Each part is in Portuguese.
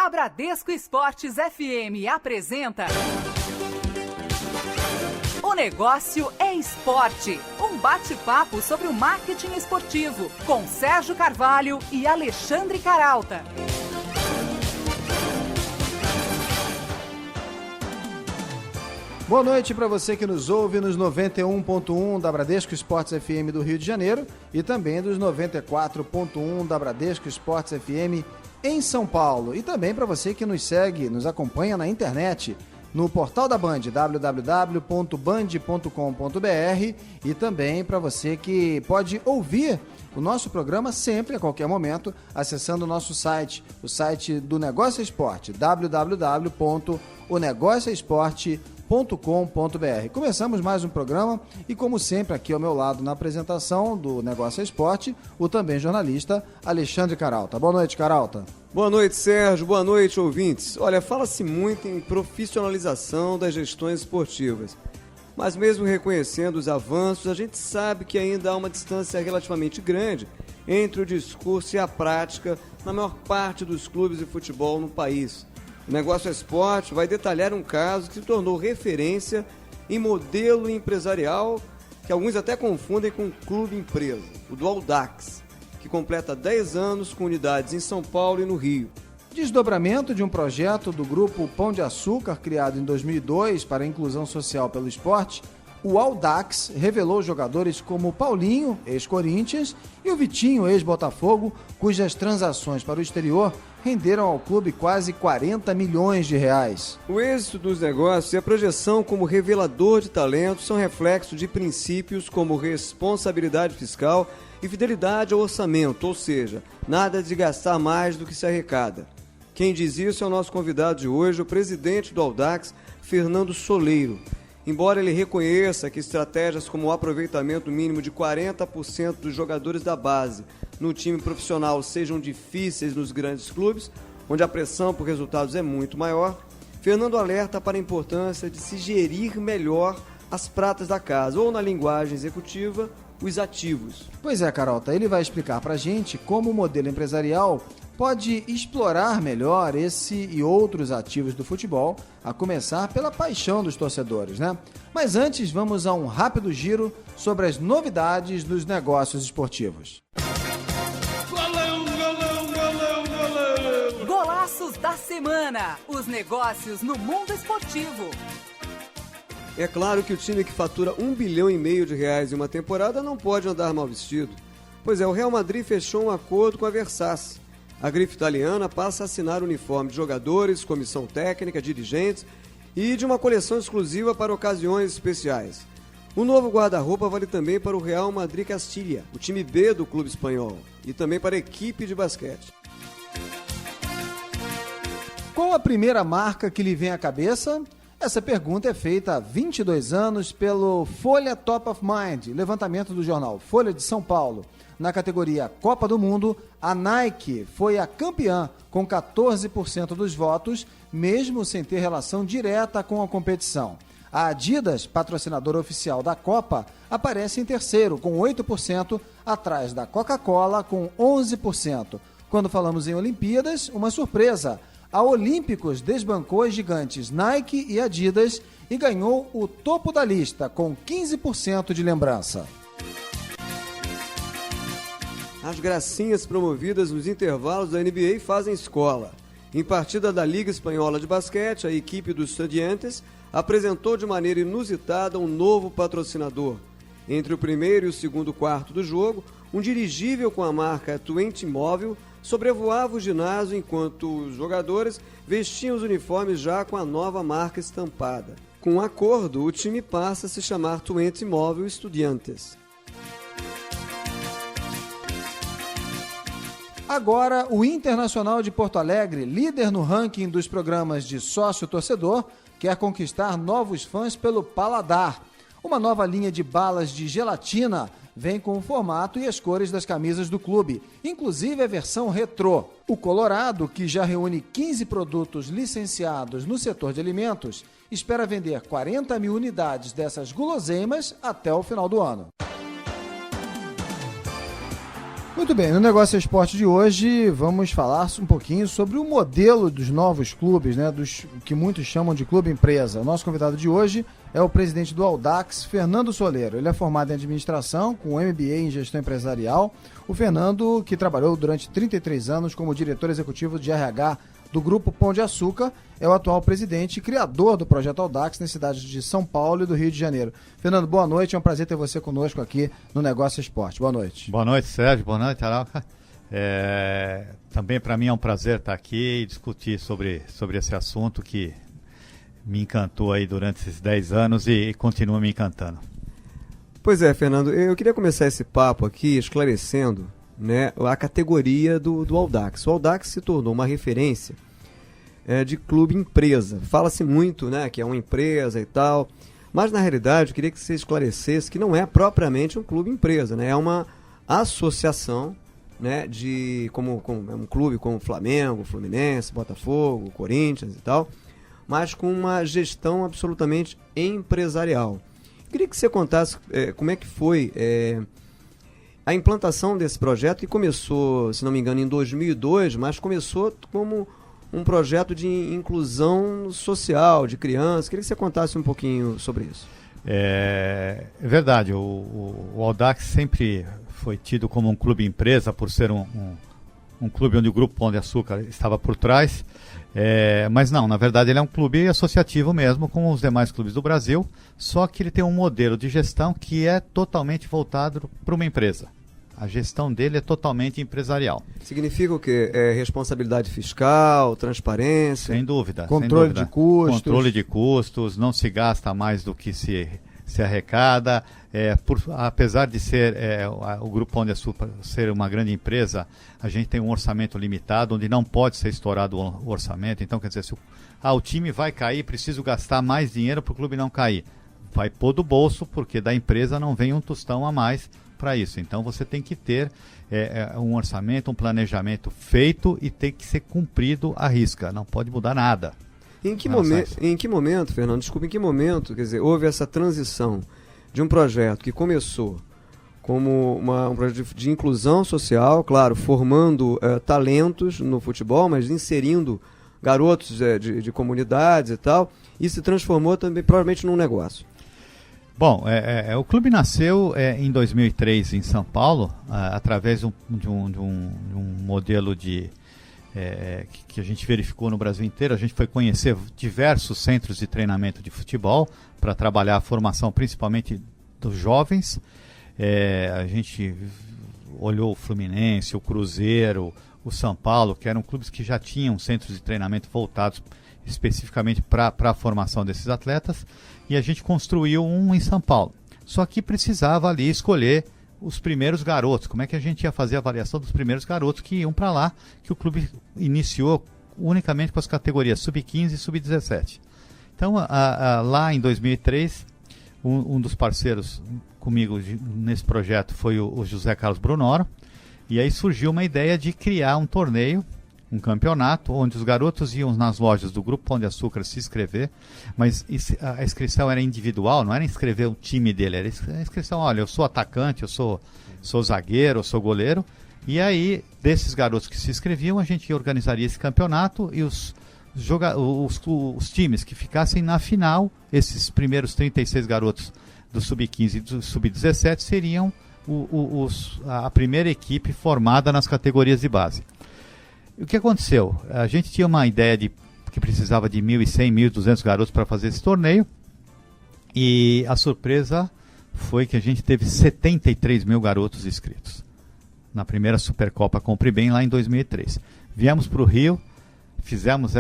A Bradesco Esportes FM apresenta O Negócio é Esporte, um bate-papo sobre o marketing esportivo, com Sérgio Carvalho e Alexandre Caralta. Boa noite para você que nos ouve nos 91.1 da Bradesco Esportes FM do Rio de Janeiro e também dos 94.1 da Bradesco Esportes FM em São Paulo. E também para você que nos segue, nos acompanha na internet, no portal da Band, www.band.com.br, e também para você que pode ouvir o nosso programa sempre, a qualquer momento, acessando o nosso site, o site do Negócio Esporte, www.onegocioesporte.com.br. Começamos mais um programa e, como sempre, aqui ao meu lado na apresentação do Negócio Esporte, o também jornalista Alexandre Caralta. Boa noite, Caralta. Boa noite, Sérgio. Boa noite, ouvintes. Olha, fala-se muito em profissionalização das gestões esportivas, mas mesmo reconhecendo os avanços, a gente sabe que ainda há uma distância relativamente grande entre o discurso e a prática na maior parte dos clubes de futebol no país. O Negócio Esporte vai detalhar um caso que se tornou referência em modelo empresarial, que alguns até confundem com clube-empresa, o do Audax, que completa 10 anos com unidades em São Paulo e no Rio. Desdobramento de um projeto do grupo Pão de Açúcar, criado em 2002 para a inclusão social pelo esporte, o Audax revelou jogadores como Paulinho, ex-Corinthians, e o Vitinho, ex-Botafogo, cujas transações para o exterior renderam ao clube quase 40 milhões de reais. O êxito dos negócios e a projeção como revelador de talentos são reflexo de princípios como responsabilidade fiscal e fidelidade ao orçamento, ou seja, nada de gastar mais do que se arrecada. Quem diz isso é o nosso convidado de hoje, o presidente do Audax, Fernando Soleiro. Embora ele reconheça que estratégias como o aproveitamento mínimo de 40% dos jogadores da base no time profissional sejam difíceis nos grandes clubes, onde a pressão por resultados é muito maior, Fernando alerta para a importância de se gerir melhor as pratas da casa, ou na linguagem executiva, os ativos. Pois é, Carolta, ele vai explicar para a gente como o modelo empresarial pode explorar melhor esse e outros ativos do futebol, a começar pela paixão dos torcedores, né? Mas antes, vamos a um rápido giro sobre as novidades dos negócios esportivos. Golaços da semana, os negócios no mundo esportivo. É claro que o time que fatura 1,5 bilhão de reais em uma temporada não pode andar mal vestido. Pois é, o Real Madrid fechou um acordo com a Versace. A grife italiana passa a assinar o uniforme de jogadores, comissão técnica, dirigentes e de uma coleção exclusiva para ocasiões especiais. O novo guarda-roupa vale também para o Real Madrid Castilha, o time B do clube espanhol, e também para a equipe de basquete. Qual a primeira marca que lhe vem à cabeça? Essa pergunta é feita há 22 anos pelo Folha Top of Mind, levantamento do jornal Folha de São Paulo. Na categoria Copa do Mundo, a Nike foi a campeã com 14% dos votos, mesmo sem ter relação direta com a competição. A Adidas, patrocinadora oficial da Copa, aparece em terceiro, com 8%, atrás da Coca-Cola, com 11%. Quando falamos em Olimpíadas, uma surpresa. A Olímpicos desbancou as gigantes Nike e Adidas e ganhou o topo da lista, com 15% de lembrança. As gracinhas promovidas nos intervalos da NBA fazem escola. Em partida da Liga Espanhola de Basquete, a equipe dos Estudiantes apresentou de maneira inusitada um novo patrocinador. Entre o primeiro e o segundo quarto do jogo, um dirigível com a marca Twente Móvel sobrevoava o ginásio enquanto os jogadores vestiam os uniformes já com a nova marca estampada. Com um acordo, o time passa a se chamar Twente Móvel Estudiantes. Agora, o Internacional de Porto Alegre, líder no ranking dos programas de sócio-torcedor, quer conquistar novos fãs pelo paladar. Uma nova linha de balas de gelatina vem com o formato e as cores das camisas do clube, inclusive a versão retrô. O Colorado, que já reúne 15 produtos licenciados no setor de alimentos, espera vender 40 mil unidades dessas guloseimas até o final do ano. Muito bem, no Negócio Esporte de hoje vamos falar um pouquinho sobre o modelo dos novos clubes, né, dos que muitos chamam de clube empresa. O nosso convidado de hoje é o presidente do Audax, Fernando Soleiro. Ele é formado em administração, com MBA em gestão empresarial. O Fernando, que trabalhou durante 33 anos como diretor executivo de RH do Grupo Pão de Açúcar, é o atual presidente e criador do projeto Audax nas cidades de São Paulo e do Rio de Janeiro. Fernando, boa noite, é um prazer ter você conosco aqui no Negócio Esporte. Boa noite. Boa noite, Sérgio, boa noite, Arauca. Também para mim é um prazer estar aqui e discutir sobre esse assunto que me encantou aí durante esses 10 anos e continua me encantando. Pois é, Fernando, eu queria começar esse papo aqui esclarecendo, né, a categoria do Audax. O Audax se tornou uma referência de clube empresa. Fala-se muito, né, que é uma empresa e tal, mas na realidade eu queria que você esclarecesse que não é propriamente um clube empresa, né, é uma associação, né, como é um clube como Flamengo, Fluminense, Botafogo, Corinthians e tal, mas com uma gestão absolutamente empresarial. Eu queria que você contasse como é que foi a implantação desse projeto, que começou, se não me engano, em 2002, mas começou como um projeto de inclusão social de crianças. Queria que você contasse um pouquinho sobre isso. É verdade, o Audax sempre foi tido como um clube empresa por ser um clube onde o Grupo Pão de Açúcar estava por trás, mas não, na verdade ele é um clube associativo mesmo, com os demais clubes do Brasil, só que ele tem um modelo de gestão que é totalmente voltado para uma empresa. A gestão dele é totalmente empresarial. Significa o quê? Responsabilidade fiscal, transparência? Sem dúvida. Controle de custos. Controle de custos, não se gasta mais do que se arrecada. Apesar de ser o Grupo Pão de Açúcar ser uma grande empresa, a gente tem um orçamento limitado, onde não pode ser estourado o orçamento. Então, quer dizer, se o time vai cair, preciso gastar mais dinheiro para o clube não cair. Vai pôr do bolso, porque da empresa não vem um tostão a mais para isso. Então você tem que ter um orçamento, um planejamento feito e tem que ser cumprido à risca, não pode mudar nada. Em que momento, Fernando, quer dizer, houve essa transição de um projeto que começou como um projeto de inclusão social, claro, formando talentos no futebol, mas inserindo garotos de comunidades e tal, e se transformou também provavelmente num negócio? Bom, o clube nasceu em 2003 em São Paulo, através de um modelo que a gente verificou no Brasil inteiro. A gente foi conhecer diversos centros de treinamento de futebol para trabalhar a formação principalmente dos jovens. A gente olhou o Fluminense, o Cruzeiro, o São Paulo, que eram clubes que já tinham centros de treinamento voltados especificamente para a formação desses atletas, e a gente construiu um em São Paulo. Só que precisava ali escolher os primeiros garotos. Como é que a gente ia fazer a avaliação dos primeiros garotos que iam para lá, que o clube iniciou unicamente com as categorias sub-15 e sub-17. Então, lá em 2003, um dos parceiros comigo nesse projeto foi o José Carlos Brunoro, e aí surgiu uma ideia de criar um torneio, um campeonato, onde os garotos iam nas lojas do Grupo Pão de Açúcar se inscrever, mas a inscrição era individual, não era inscrever o time dele, era a inscrição, olha, eu sou atacante, eu sou zagueiro, eu sou goleiro, e aí, desses garotos que se inscreviam, a gente organizaria esse campeonato, e os times que ficassem na final, esses primeiros 36 garotos do Sub-15 e do Sub-17 seriam a primeira equipe formada nas categorias de base. O que aconteceu? A gente tinha uma ideia que precisava de 1.100, 1.200 garotos para fazer esse torneio, e a surpresa foi que a gente teve 73 mil garotos inscritos na primeira Supercopa Compre Bem lá em 2003. Viemos para o Rio, fizemos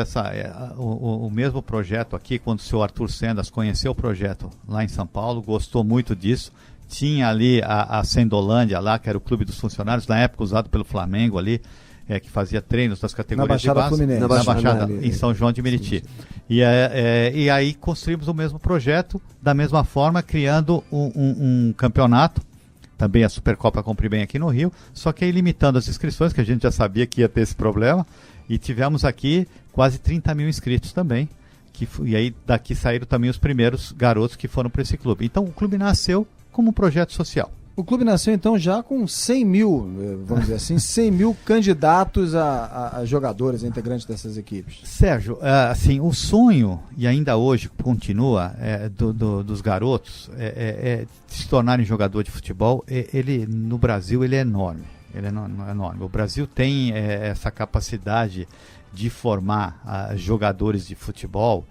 o mesmo projeto aqui, quando o senhor Arthur Sendas conheceu o projeto lá em São Paulo, gostou muito disso. Tinha ali a Sendolândia lá, que era o clube dos funcionários, na época usado pelo Flamengo ali, que fazia treinos das categorias de base, na Baixada, em São João de Meriti. E aí construímos o mesmo projeto, da mesma forma, criando um campeonato, também a Supercopa Compre Bem aqui no Rio, só que aí limitando as inscrições, que a gente já sabia que ia ter esse problema, e tivemos aqui quase 30 mil inscritos também, e aí daqui saíram também os primeiros garotos que foram para esse clube. Então o clube nasceu como um projeto social. O clube nasceu então já com 100 mil, vamos dizer assim, 100 mil candidatos a jogadores, a integrantes dessas equipes. Sérgio, assim, o sonho, e ainda hoje continua, dos garotos, se tornarem jogador de futebol, ele no Brasil ele é enorme. Ele é enorme. O Brasil tem essa capacidade de formar jogadores de futebol,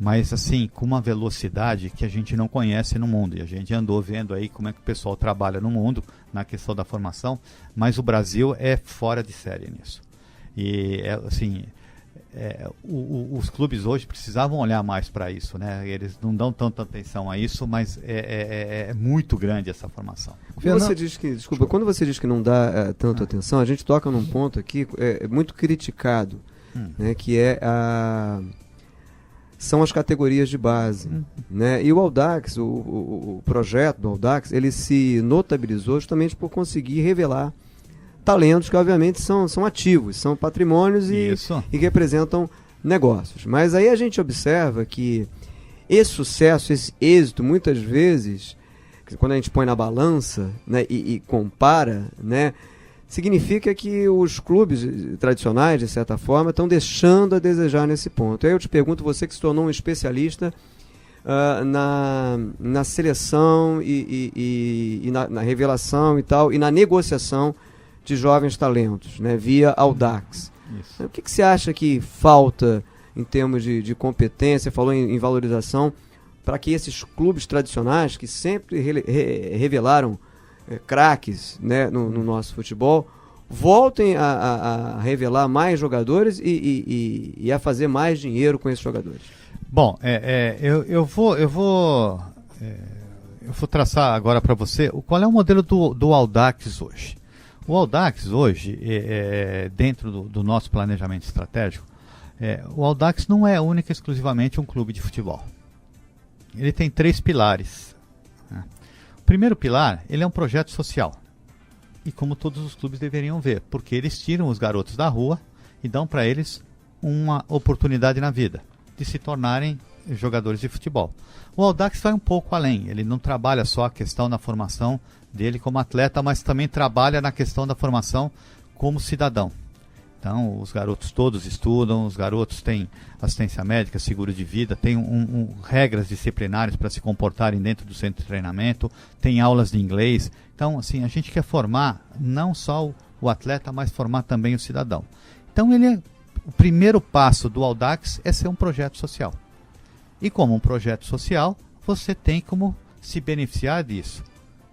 mas assim, com uma velocidade que a gente não conhece no mundo. E a gente andou vendo aí como é que o pessoal trabalha no mundo, na questão da formação, mas o Brasil é fora de série nisso. E, assim, os clubes hoje precisavam olhar mais para isso, né? Eles não dão tanta atenção a isso, mas é muito grande essa formação. Quando você diz que não dá tanta atenção, a gente toca num ponto aqui muito criticado, né? Que são as categorias de base, né? E o Audax, o projeto do Audax, ele se notabilizou justamente por conseguir revelar talentos que obviamente são ativos, são patrimônios e que representam negócios. Mas aí a gente observa que esse sucesso, esse êxito, muitas vezes, quando a gente põe na balança, né, e compara, né, significa que os clubes tradicionais, de certa forma, estão deixando a desejar nesse ponto. Aí eu te pergunto, você que se tornou um especialista na seleção e na revelação e tal, e na negociação de jovens talentos, né, via Audax. Isso. O que você acha que falta em termos de competência, falou em valorização, para que esses clubes tradicionais, que sempre revelaram craques, né, no nosso futebol, voltem a revelar mais jogadores e a fazer mais dinheiro com esses jogadores? Bom, eu vou traçar agora para você qual é o modelo do Audax hoje. O Audax hoje, dentro do nosso planejamento estratégico, o Audax não é única e exclusivamente um clube de futebol. Ele tem 3 pilares. Né? O primeiro pilar, ele é um projeto social. E como todos os clubes deveriam ver, porque eles tiram os garotos da rua e dão para eles uma oportunidade na vida de se tornarem jogadores de futebol. O Audax vai um pouco além, ele não trabalha só a questão da formação dele como atleta, mas também trabalha na questão da formação como cidadão. Então, os garotos todos estudam, os garotos têm assistência médica, seguro de vida, têm regras disciplinares para se comportarem dentro do centro de treinamento, tem aulas de inglês. Então, assim, a gente quer formar não só o atleta, mas formar também o cidadão. Então, o primeiro passo do Audax é ser um projeto social. E como um projeto social, você tem como se beneficiar disso,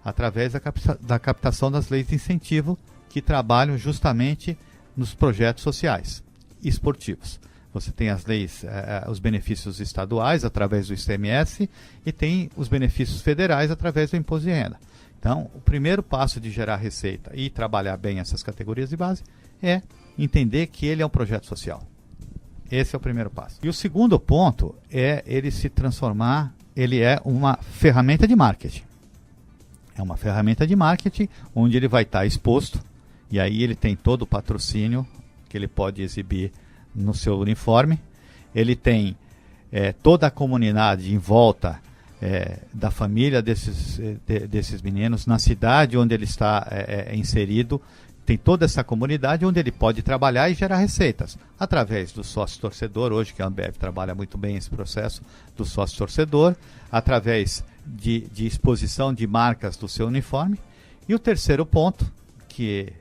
através da captação das leis de incentivo que trabalham justamente nos projetos sociais e esportivos. Você tem as leis, os benefícios estaduais através do ICMS e tem os benefícios federais através do imposto de renda. Então, o primeiro passo de gerar receita e trabalhar bem essas categorias de base é entender que ele é um projeto social. Esse é o primeiro passo. E o segundo ponto é ele se transformar, ele é uma ferramenta de marketing. É uma ferramenta de marketing onde ele vai estar exposto e aí ele tem todo o patrocínio que ele pode exibir no seu uniforme. Ele tem toda a comunidade em volta da família desses meninos, na cidade onde ele está inserido. Tem toda essa comunidade onde ele pode trabalhar e gerar receitas. Através do sócio-torcedor, hoje que a Ambev trabalha muito bem esse processo do sócio-torcedor, através de exposição de marcas do seu uniforme. E o terceiro ponto, que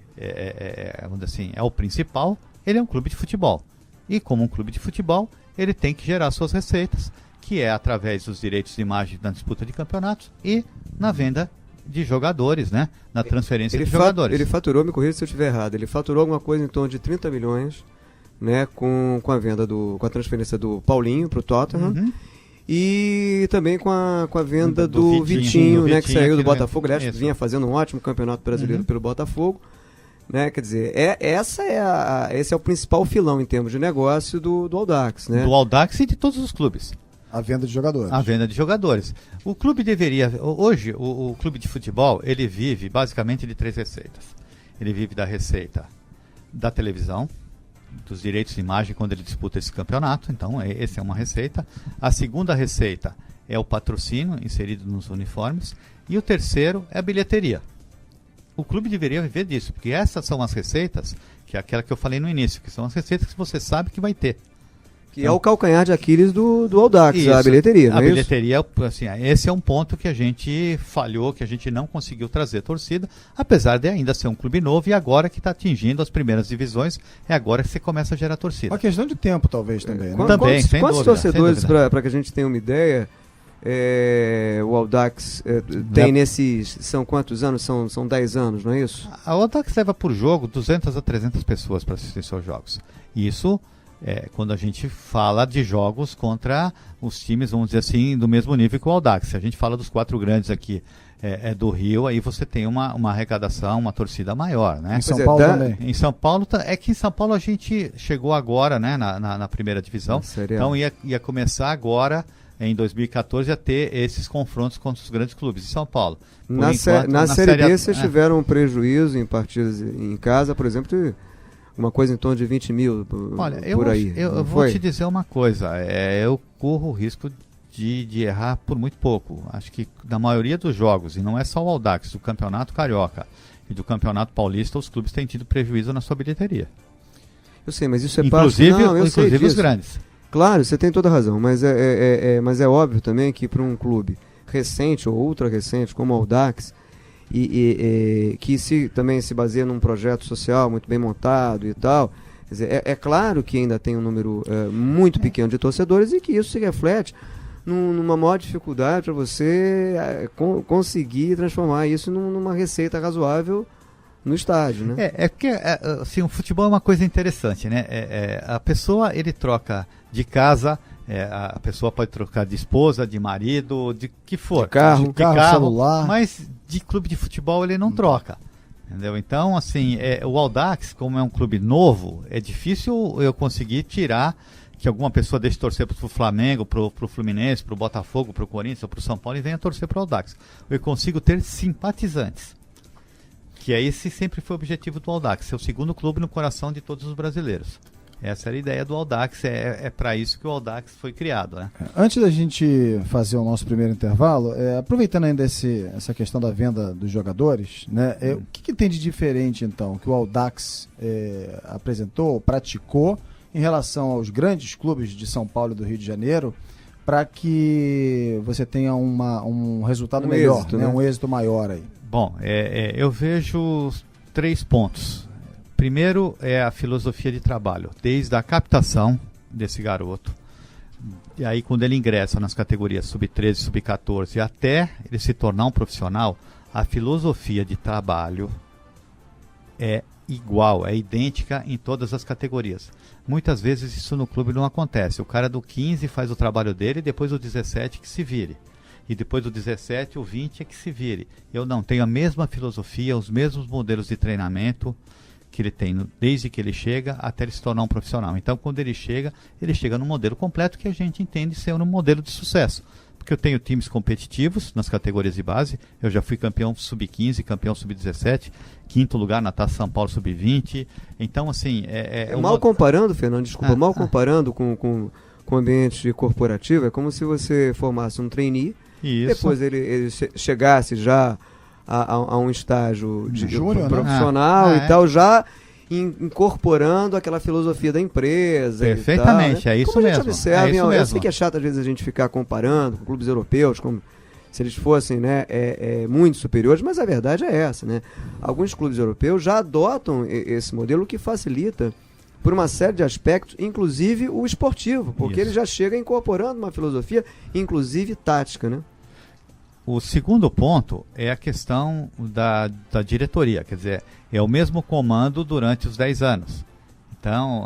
vamos dizer assim, é o principal, ele é um clube de futebol. E como um clube de futebol, ele tem que gerar suas receitas, que é através dos direitos de imagem na disputa de campeonatos e na venda de jogadores, né? Na transferência de jogadores. Ele faturou, me corrija se eu estiver errado, ele faturou alguma coisa em torno de 30 milhões, né? Com a venda com a transferência do Paulinho para o Tottenham. Uhum. E também com a venda do Vitinho, né? Que saiu do Botafogo, aliás, vinha fazendo um ótimo campeonato brasileiro pelo Botafogo. Né? Quer dizer, esse é o principal filão em termos de negócio do Audax, né? Do Audax e de todos os clubes. A venda de jogadores. A venda de jogadores. O clube deveria... Hoje, o clube de futebol, ele vive basicamente de 3 receitas. Ele vive da receita da televisão, dos direitos de imagem quando ele disputa esse campeonato. Então, essa é uma receita. A segunda receita é o patrocínio inserido nos uniformes. E o terceiro é a bilheteria. o clube deveria viver disso, porque essas são as receitas, que é aquela que eu falei no início, que são as receitas que você sabe que vai ter. Que é o calcanhar de Aquiles do Audax, Isso, a bilheteria, não é a isso? bilheteria, assim, esse é um ponto que a gente falhou, que a gente não conseguiu trazer torcida, apesar de ainda ser um clube novo e agora que está atingindo as primeiras divisões, é agora que você começa a gerar torcida. Uma questão de tempo, talvez, também, né? Também, sem quantos dúvida, torcedores, sem dúvida. para que a gente tenha uma ideia, o Audax tem nesses... São quantos anos? São 10 anos, não é isso? A Audax leva por jogo 200 a 300 pessoas para assistir seus jogos. Isso quando a gente fala de jogos contra os times, vamos dizer assim, do mesmo nível que o Audax. Se a gente fala dos 4 grandes aqui do Rio, aí você tem uma arrecadação, uma torcida maior, né? Em São Paulo também. Em São Paulo, que em São Paulo a gente chegou agora, né, na primeira divisão. Então ia começar agora, em 2014, a ter esses confrontos contra os grandes clubes de São Paulo. Na Série B, vocês tiveram um prejuízo em partidas em casa, por exemplo, de uma coisa em torno de 20 mil por aí. Eu vou te dizer uma coisa, eu corro o risco de errar por muito pouco. Acho que na maioria dos jogos, e não é só o Audax, do Campeonato Carioca e do Campeonato Paulista, os clubes têm tido prejuízo na sua bilheteria. Eu sei, mas isso é inclusive os grandes. Claro, você tem toda a razão, mas é óbvio também que para um clube recente ou ultra recente como o Audax, que também se baseia num projeto social muito bem montado e tal, quer dizer, é claro que ainda tem um número muito pequeno de torcedores e que isso se reflete numa maior dificuldade para você conseguir transformar isso numa receita razoável no estádio, né? Porque assim, o futebol é uma coisa interessante, né? A pessoa, ele troca de casa, a pessoa pode trocar de esposa, de marido, de que for. De carro, celular. Mas de clube de futebol ele não troca. Entendeu? Então, assim, o Audax, como é um clube novo, é difícil eu conseguir tirar que alguma pessoa deixe torcer para o Flamengo, para o Fluminense, para o Botafogo, para o Corinthians ou para o São Paulo e venha torcer para o Audax. Eu consigo ter simpatizantes. Que esse sempre foi o objetivo do Audax, ser o segundo clube no coração de todos os brasileiros. Essa era a ideia do Audax, é para isso que o Audax foi criado, né? Antes da gente fazer o nosso primeiro intervalo, aproveitando ainda essa questão da venda dos jogadores, né, o que tem de diferente, então, que o Audax apresentou, praticou, em relação aos grandes clubes de São Paulo e do Rio de Janeiro, para que você tenha um resultado melhor, êxito, né? né? Um êxito maior aí? Bom, eu vejo 3 pontos. Primeiro é a filosofia de trabalho, desde a captação desse garoto, e aí quando ele ingressa nas categorias sub-13, sub-14, até ele se tornar um profissional, a filosofia de trabalho é igual, é idêntica em todas as categorias. Muitas vezes isso no clube não acontece. O cara do 15 faz o trabalho dele, depois o 17 que se vire. E depois do 17, o 20 é que se vire. Eu não tenho a mesma filosofia, os mesmos modelos de treinamento que ele tem desde que ele chega até ele se tornar um profissional. Então, quando ele chega num modelo completo que a gente entende ser um modelo de sucesso. Porque eu tenho times competitivos nas categorias de base, eu já fui campeão sub-15, campeão sub-17, 5º lugar na Taça São Paulo sub-20. Então, assim... comparando, Fernando, mal comparando com o ambiente corporativo, é como se você formasse um trainee, depois ele chegasse já a um estágio de Júnior, profissional e tal, já incorporando aquela filosofia da empresa. Perfeitamente, e tal, né? é isso como mesmo. A gente observa, eu eu sei que é chato às vezes a gente ficar comparando com clubes europeus, como se eles fossem, né, muito superiores, mas a verdade é essa, né? Alguns clubes europeus já adotam esse modelo, que facilita por uma série de aspectos, inclusive o esportivo, porque ele já chega incorporando uma filosofia, inclusive tática, né? O segundo ponto é a questão da diretoria, quer dizer, é o mesmo comando durante os 10 anos. Então,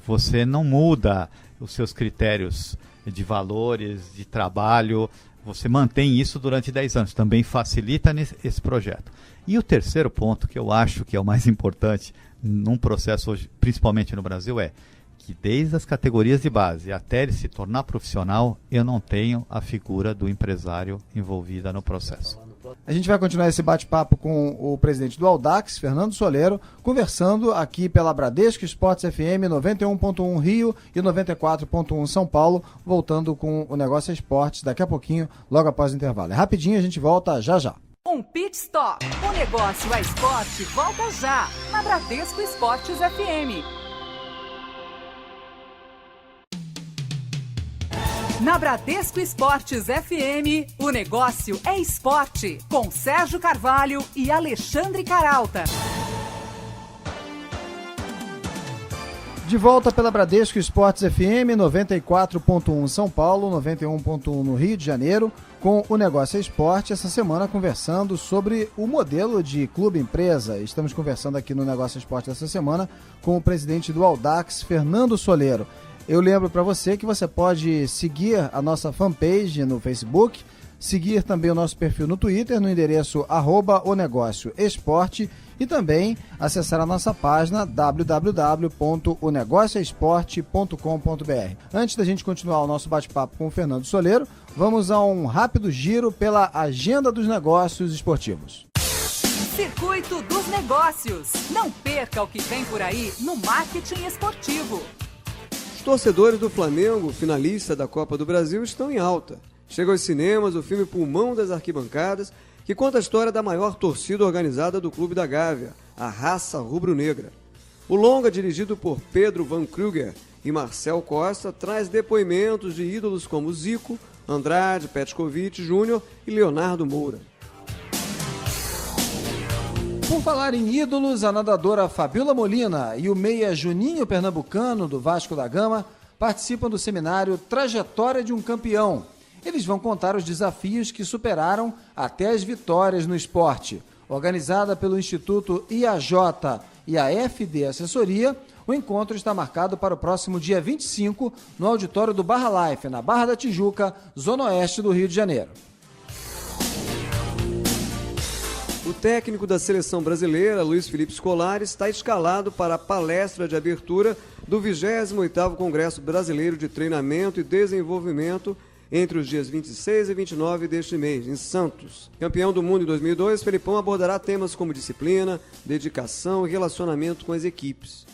você não muda os seus critérios de valores, de trabalho, você mantém isso durante 10 anos, também facilita esse projeto. E o terceiro ponto, que eu acho que é o mais importante num processo hoje, principalmente no Brasil, é que desde as categorias de base até ele se tornar profissional, eu não tenho a figura do empresário envolvida no processo. A gente vai continuar esse bate-papo com o presidente do Audax, Fernando Solero, conversando aqui pela Bradesco Esportes FM 91.1 Rio e 94.1 São Paulo, voltando com o Negócio Esportes daqui a pouquinho, logo após o intervalo. É rapidinho, a gente volta já já. Um pit stop. O negócio é esporte volta já, na Bradesco Esportes FM. Na Bradesco Esportes FM, o negócio é esporte, com Sérgio Carvalho e Alexandre Caralta. De volta pela Bradesco Esportes FM, 94.1 São Paulo, 91.1 no Rio de Janeiro, com o Negócio é Esporte, essa semana conversando sobre o modelo de clube-empresa. Estamos conversando aqui no Negócio é Esporte essa semana com o presidente do Audax, Fernando Soleiro. Eu lembro para você que você pode seguir a nossa fanpage no Facebook, seguir também o nosso perfil no Twitter, no endereço @onegocioesporte, e também acessar a nossa página www.onegocioesporte.com.br. Antes da gente continuar o nosso bate-papo com o Fernando Soleiro, vamos a um rápido giro pela agenda dos negócios esportivos. Circuito dos Negócios. Não perca o que vem por aí no marketing esportivo. Os torcedores do Flamengo, finalista da Copa do Brasil, estão em alta. Chega aos cinemas o filme Pulmão das Arquibancadas, que conta a história da maior torcida organizada do Clube da Gávea, a Raça Rubro-Negra. O longa, dirigido por Pedro Van Kruger e Marcel Costa, traz depoimentos de ídolos como Zico, Andrade, Petkovic Júnior e Leonardo Moura. Por falar em ídolos, a nadadora Fabiola Molina e o meia Juninho Pernambucano, do Vasco da Gama, participam do seminário Trajetória de um Campeão. Eles vão contar os desafios que superaram até as vitórias no esporte. Organizada pelo Instituto IAJ e a FD Assessoria, o encontro está marcado para o próximo dia 25, no auditório do Barra Life, na Barra da Tijuca, zona oeste do Rio de Janeiro. O técnico da seleção brasileira, Luiz Felipe Scolari, está escalado para a palestra de abertura do 28º Congresso Brasileiro de Treinamento e Desenvolvimento entre os dias 26 e 29 deste mês, em Santos. Campeão do mundo em 2002, Felipão abordará temas como disciplina, dedicação e relacionamento com as equipes.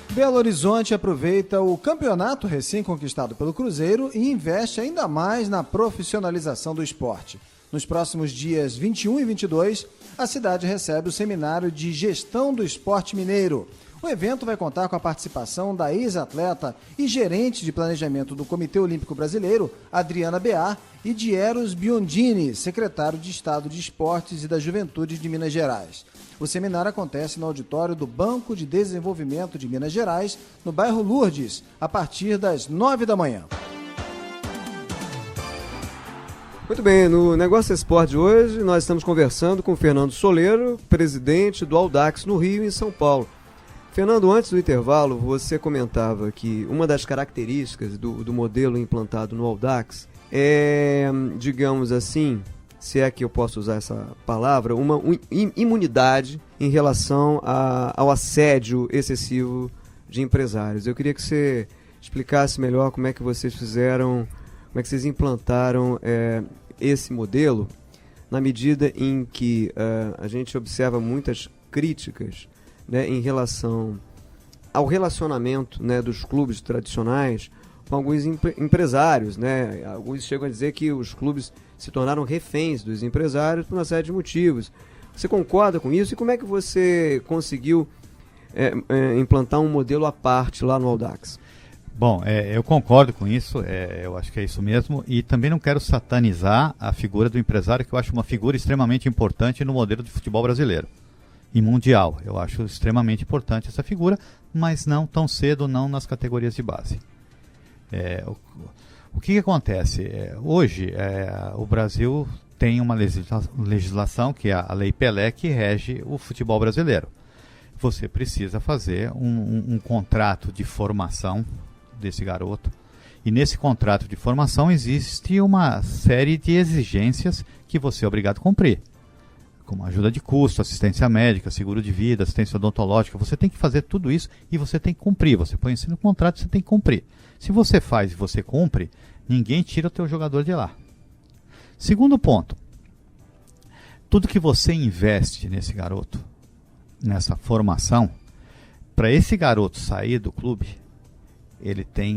Belo Horizonte aproveita o campeonato recém-conquistado pelo Cruzeiro e investe ainda mais na profissionalização do esporte. Nos próximos dias 21 e 22, a cidade recebe o Seminário de Gestão do Esporte Mineiro. O evento vai contar com a participação da ex-atleta e gerente de planejamento do Comitê Olímpico Brasileiro, Adriana Bear, e de Eros Biondini, secretário de Estado de Esportes e da Juventude de Minas Gerais. O seminário acontece no auditório do Banco de Desenvolvimento de Minas Gerais, no bairro Lourdes, a partir das 9 da manhã. Muito bem, no Negócio Esporte de hoje nós estamos conversando com o Fernando Soleiro, presidente do Audax no Rio e em São Paulo. Fernando, antes do intervalo, você comentava que uma das características do modelo implantado no Audax é, digamos assim, se é que eu posso usar essa palavra, uma imunidade em relação ao assédio excessivo de empresários. Eu queria que você explicasse melhor como é que vocês fizeram, como é que vocês implantaram esse modelo, na medida em que a gente observa muitas críticas, né, em relação ao relacionamento, né, dos clubes tradicionais com alguns empresários, né? Alguns chegam a dizer que os clubes se tornaram reféns dos empresários por uma série de motivos. Você concorda com isso? E como é que você conseguiu implantar um modelo à parte lá no Audax? Bom, eu concordo com isso, eu acho que é isso mesmo, e também não quero satanizar a figura do empresário, que eu acho uma figura extremamente importante no modelo de futebol brasileiro e mundial. Eu acho extremamente importante essa figura, mas não tão cedo, não nas categorias de base. O que acontece? Hoje, o Brasil tem uma legislação, que é a Lei Pelé, que rege o futebol brasileiro. Você precisa fazer um contrato de formação desse garoto, e nesse contrato de formação existe uma série de exigências que você é obrigado a cumprir, como ajuda de custo, assistência médica, seguro de vida, assistência odontológica. Você tem que fazer tudo isso e você tem que cumprir. Você põe isso no contrato e você tem que cumprir. Se você faz e você cumpre, ninguém tira o teu jogador de lá. Segundo ponto, tudo que você investe nesse garoto, nessa formação, para esse garoto sair do clube,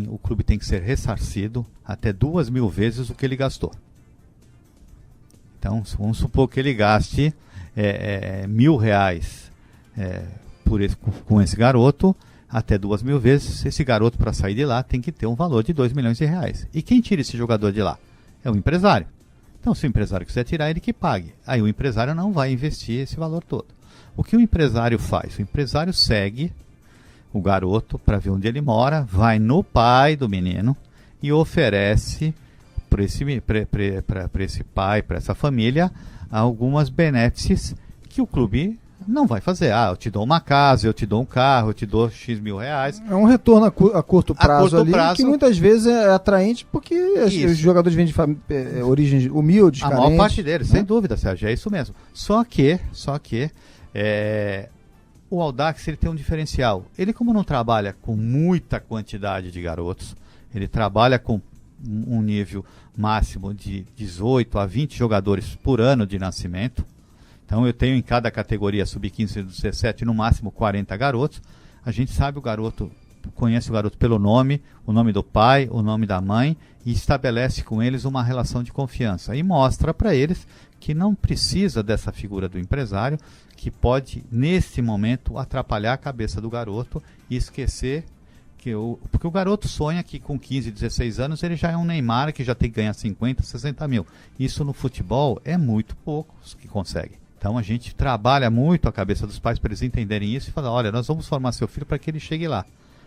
o clube tem que ser ressarcido até 2.000 vezes o que ele gastou. Então, vamos supor que ele gaste R$1.000 com esse garoto, até 2.000 vezes. Esse garoto, para sair de lá, tem que ter um valor de R$2 milhões. E quem tira esse jogador de lá? É o empresário. Então, se o empresário quiser tirar, ele que pague. Aí o empresário não vai investir esse valor todo. O que o empresário faz? O empresário segue o garoto para ver onde ele mora, vai no pai do menino e oferece para esse pai, para essa família, algumas benefícios que o clube não vai fazer. Eu te dou uma casa, eu te dou um carro, eu te dou X mil reais. É um retorno a curto prazo ali, que muitas vezes é atraente porque os jogadores vêm de origens humildes, carentes. A maior parte deles, sem dúvida, Sérgio, é isso mesmo. Só que o Audax, ele tem um diferencial. Ele, como não trabalha com muita quantidade de garotos, ele trabalha com um nível máximo de 18 a 20 jogadores por ano de nascimento. Então eu tenho em cada categoria sub-15 e 17 no máximo 40 garotos. A gente sabe o garoto, conhece o garoto pelo nome, o nome do pai, o nome da mãe, e estabelece com eles uma relação de confiança e mostra para eles que não precisa dessa figura do empresário, que pode nesse momento atrapalhar a cabeça do garoto e esquecer porque o garoto sonha que com 15, 16 anos ele já é um Neymar que já tem que ganhar 50, 60 mil. Isso no futebol é muito poucos que conseguem. Então a gente trabalha muito a cabeça dos pais para eles entenderem isso e falar, olha, nós vamos formar seu filho para que ele chegue lá.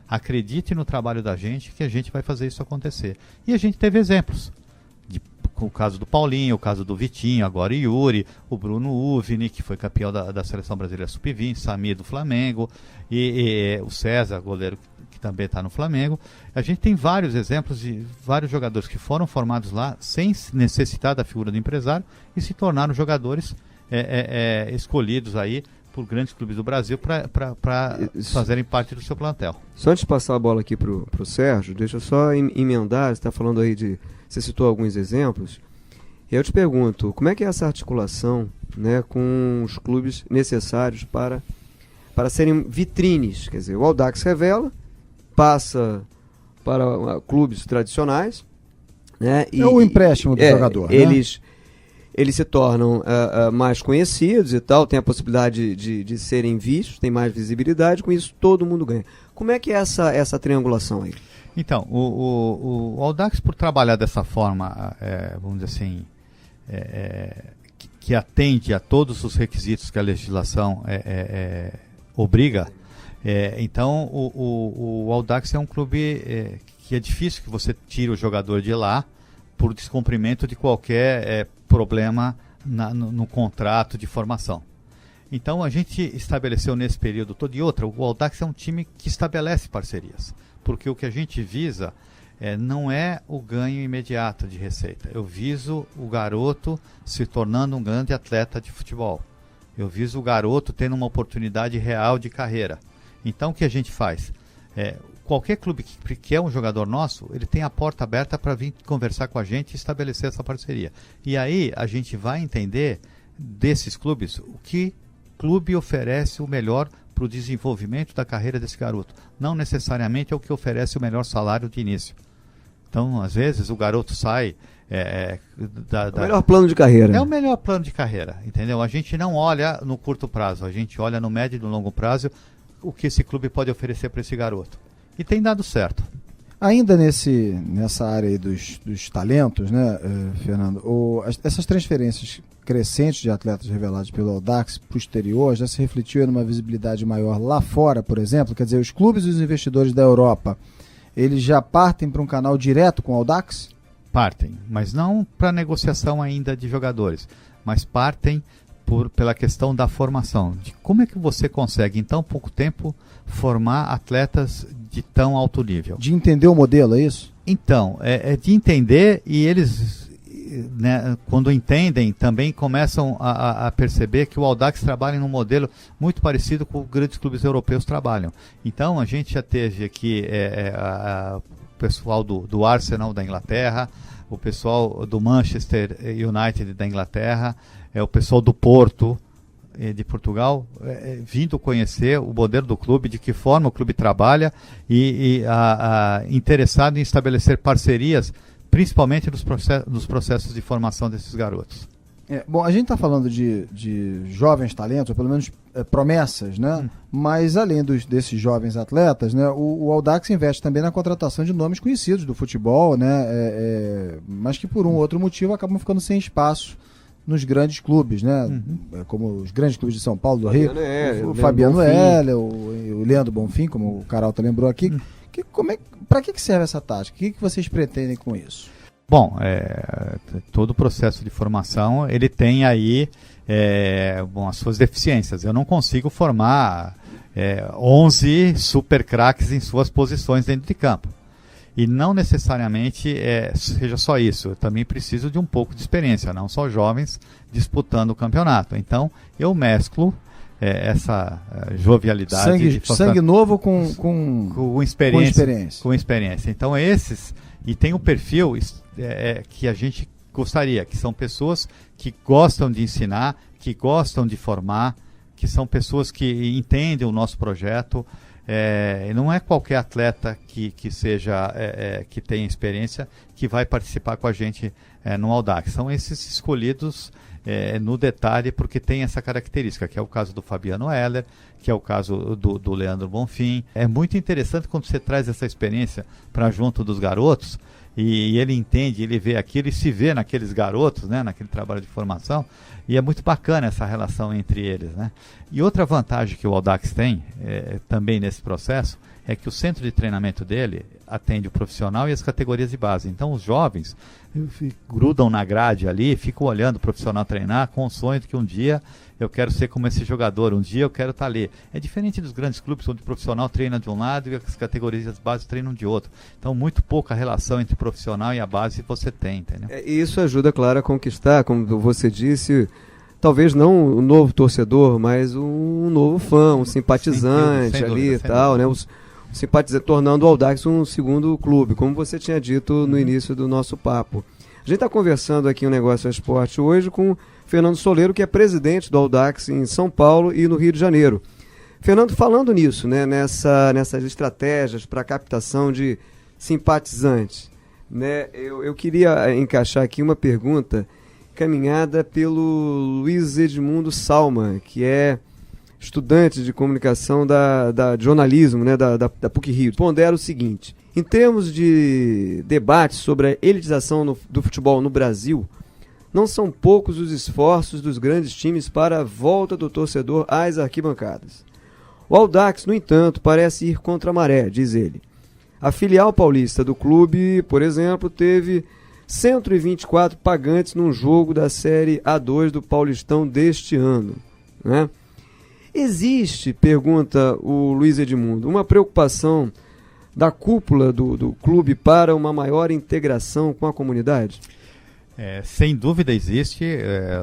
Acredite no trabalho da gente que a gente vai fazer isso acontecer. E a gente teve exemplos. O caso do Paulinho, o caso do Vitinho, agora Yuri, o Bruno Uvini, que foi campeão da Seleção Brasileira Sub-20, Samir do Flamengo, e o César, goleiro que também está no Flamengo. A gente tem vários exemplos de vários jogadores que foram formados lá sem necessitar da figura do empresário e se tornaram jogadores escolhidos aí por grandes clubes do Brasil para fazerem parte do seu plantel. Só antes de passar a bola aqui para o Sérgio, deixa eu só emendar, você está falando aí você citou alguns exemplos, e eu te pergunto, como é que é essa articulação, né, com os clubes necessários para serem vitrines? Quer dizer, o Audax revela, passa para clubes tradicionais, né, é o empréstimo do jogador, né? Eles se tornam mais conhecidos e tal, tem a possibilidade de serem vistos, tem mais visibilidade, com isso todo mundo ganha. Como é que é essa triangulação aí? Então, o Audax, por trabalhar dessa forma, vamos dizer assim, que atende a todos os requisitos que a legislação obriga, então o Audax é um clube que é difícil que você tire o jogador de lá por descumprimento de qualquer problema no contrato de formação. Então a gente estabeleceu nesse período todo, e outra, o Audax é um time que estabelece parcerias, porque o que a gente visa não é o ganho imediato de receita. Eu viso o garoto se tornando um grande atleta de futebol. Eu viso o garoto tendo uma oportunidade real de carreira. Então o que a gente faz? Qualquer clube que quer um jogador nosso, ele tem a porta aberta para vir conversar com a gente e estabelecer essa parceria. E aí a gente vai entender desses clubes o que clube oferece o melhor para o desenvolvimento da carreira desse garoto. Não necessariamente é o que oferece o melhor salário de início. Então, às vezes, o garoto sai... o melhor plano de carreira. É o melhor plano de carreira, entendeu? A gente não olha no curto prazo, a gente olha no médio e no longo prazo o que esse clube pode oferecer para esse garoto. E tem dado certo. Ainda nessa área aí dos talentos, né, Fernando, essas transferências crescentes de atletas revelados pelo Audax para o exterior já se refletiu numa visibilidade maior lá fora, por exemplo? Quer dizer, os clubes e os investidores da Europa, eles já partem para um canal direto com o Audax? Partem, mas não para negociação ainda de jogadores, mas partem pela questão da formação, de como é que você consegue em tão pouco tempo formar atletas de tão alto nível. De entender o modelo, é isso? Então, é de entender, e eles, né, quando entendem, também começam a perceber que o Audax trabalha num modelo muito parecido com o que grandes clubes europeus trabalham. Então, a gente já teve aqui o pessoal do Arsenal da Inglaterra, o pessoal do Manchester United da Inglaterra, o pessoal do Porto de Portugal, vindo conhecer o modelo do clube, de que forma o clube trabalha e interessado em estabelecer parcerias, principalmente nos processos de formação desses garotos. Bom, a gente está falando de jovens talentos, ou pelo menos promessas, né? Mas além desses jovens atletas, né, o Audax investe também na contratação de nomes conhecidos do futebol, né? Mas que por um ou outro motivo acabam ficando sem espaço nos grandes clubes, né? Como os grandes clubes de São Paulo, do Rio, o Fabiano Heller, o Leandro Bonfim, como o Caralto lembrou aqui. Para que serve essa tática? O que vocês pretendem com isso? Bom, todo o processo de formação, ele tem aí as suas deficiências. Eu não consigo formar 11 super craques em suas posições dentro de campo. E não necessariamente seja só isso. Eu também preciso de um pouco de experiência, não só jovens disputando o campeonato. Então, eu mesclo essa jovialidade. Sangue novo com experiência. Com experiência. Então, esses... E tem um perfil que a gente gostaria, que são pessoas que gostam de ensinar, que gostam de formar, que são pessoas que entendem o nosso projeto. Não é qualquer atleta que tenha experiência que vai participar com a gente no Audax. São esses escolhidos no detalhe porque tem essa característica, que é o caso do Fabiano Heller, que é o caso do Leandro Bonfim. É muito interessante quando você traz essa experiência para junto dos garotos e ele entende, ele vê aquilo e se vê naqueles garotos, né, naquele trabalho de formação, e é muito bacana essa relação entre eles, né? E outra vantagem que o Audax tem também nesse processo é que o centro de treinamento dele atende o profissional e as categorias de base. Então os jovens grudam na grade ali, ficam olhando o profissional treinar com o sonho de que um dia eu quero ser como esse jogador, um dia eu quero estar ali. É diferente dos grandes clubes onde o profissional treina de um lado e as categorias de base treinam de outro. Então muito pouca relação entre o profissional e a base você tem, entendeu? E isso ajuda, claro, a conquistar, como você disse, talvez não um novo torcedor, mas um novo fã, um simpatizante sem dúvida, ali e tal, né? Simpatizante, tornando o Audax um segundo clube, como você tinha dito no início do nosso papo. A gente está conversando aqui no Negócio Esporte hoje com Fernando Soleiro, que é presidente do Audax em São Paulo e no Rio de Janeiro. Fernando, falando nisso, né, nessas estratégias para captação de simpatizantes, né, eu queria encaixar aqui uma pergunta caminhada pelo Luiz Edmundo Salma, que é estudante de comunicação de jornalismo, né, da PUC-Rio. Pondera o seguinte: em termos de debate sobre a elitização do futebol no Brasil, não são poucos os esforços dos grandes times para a volta do torcedor às arquibancadas. O Audax, no entanto, parece ir contra a maré, diz ele. A filial paulista do clube, por exemplo, teve 124 pagantes num jogo da Série A2 do Paulistão deste ano, né? Existe, pergunta o Luiz Edmundo, uma preocupação da cúpula do clube para uma maior integração com a comunidade? Sem dúvida existe,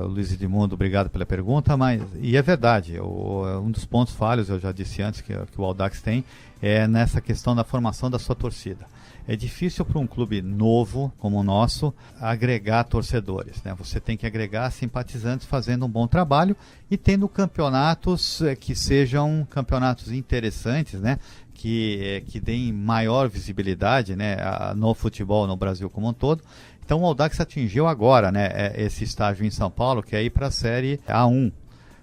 Luiz Edmundo, obrigado pela pergunta, e é verdade, um dos pontos falhos, eu já disse antes, que o Audax tem, é nessa questão da formação da sua torcida. É difícil para um clube novo como o nosso agregar torcedores, né? Você tem que agregar simpatizantes fazendo um bom trabalho e tendo campeonatos que sejam campeonatos interessantes, né? Que deem maior visibilidade, né, no futebol no Brasil como um todo. Então o Audax atingiu agora, né, esse estágio em São Paulo, que é ir para a Série A1.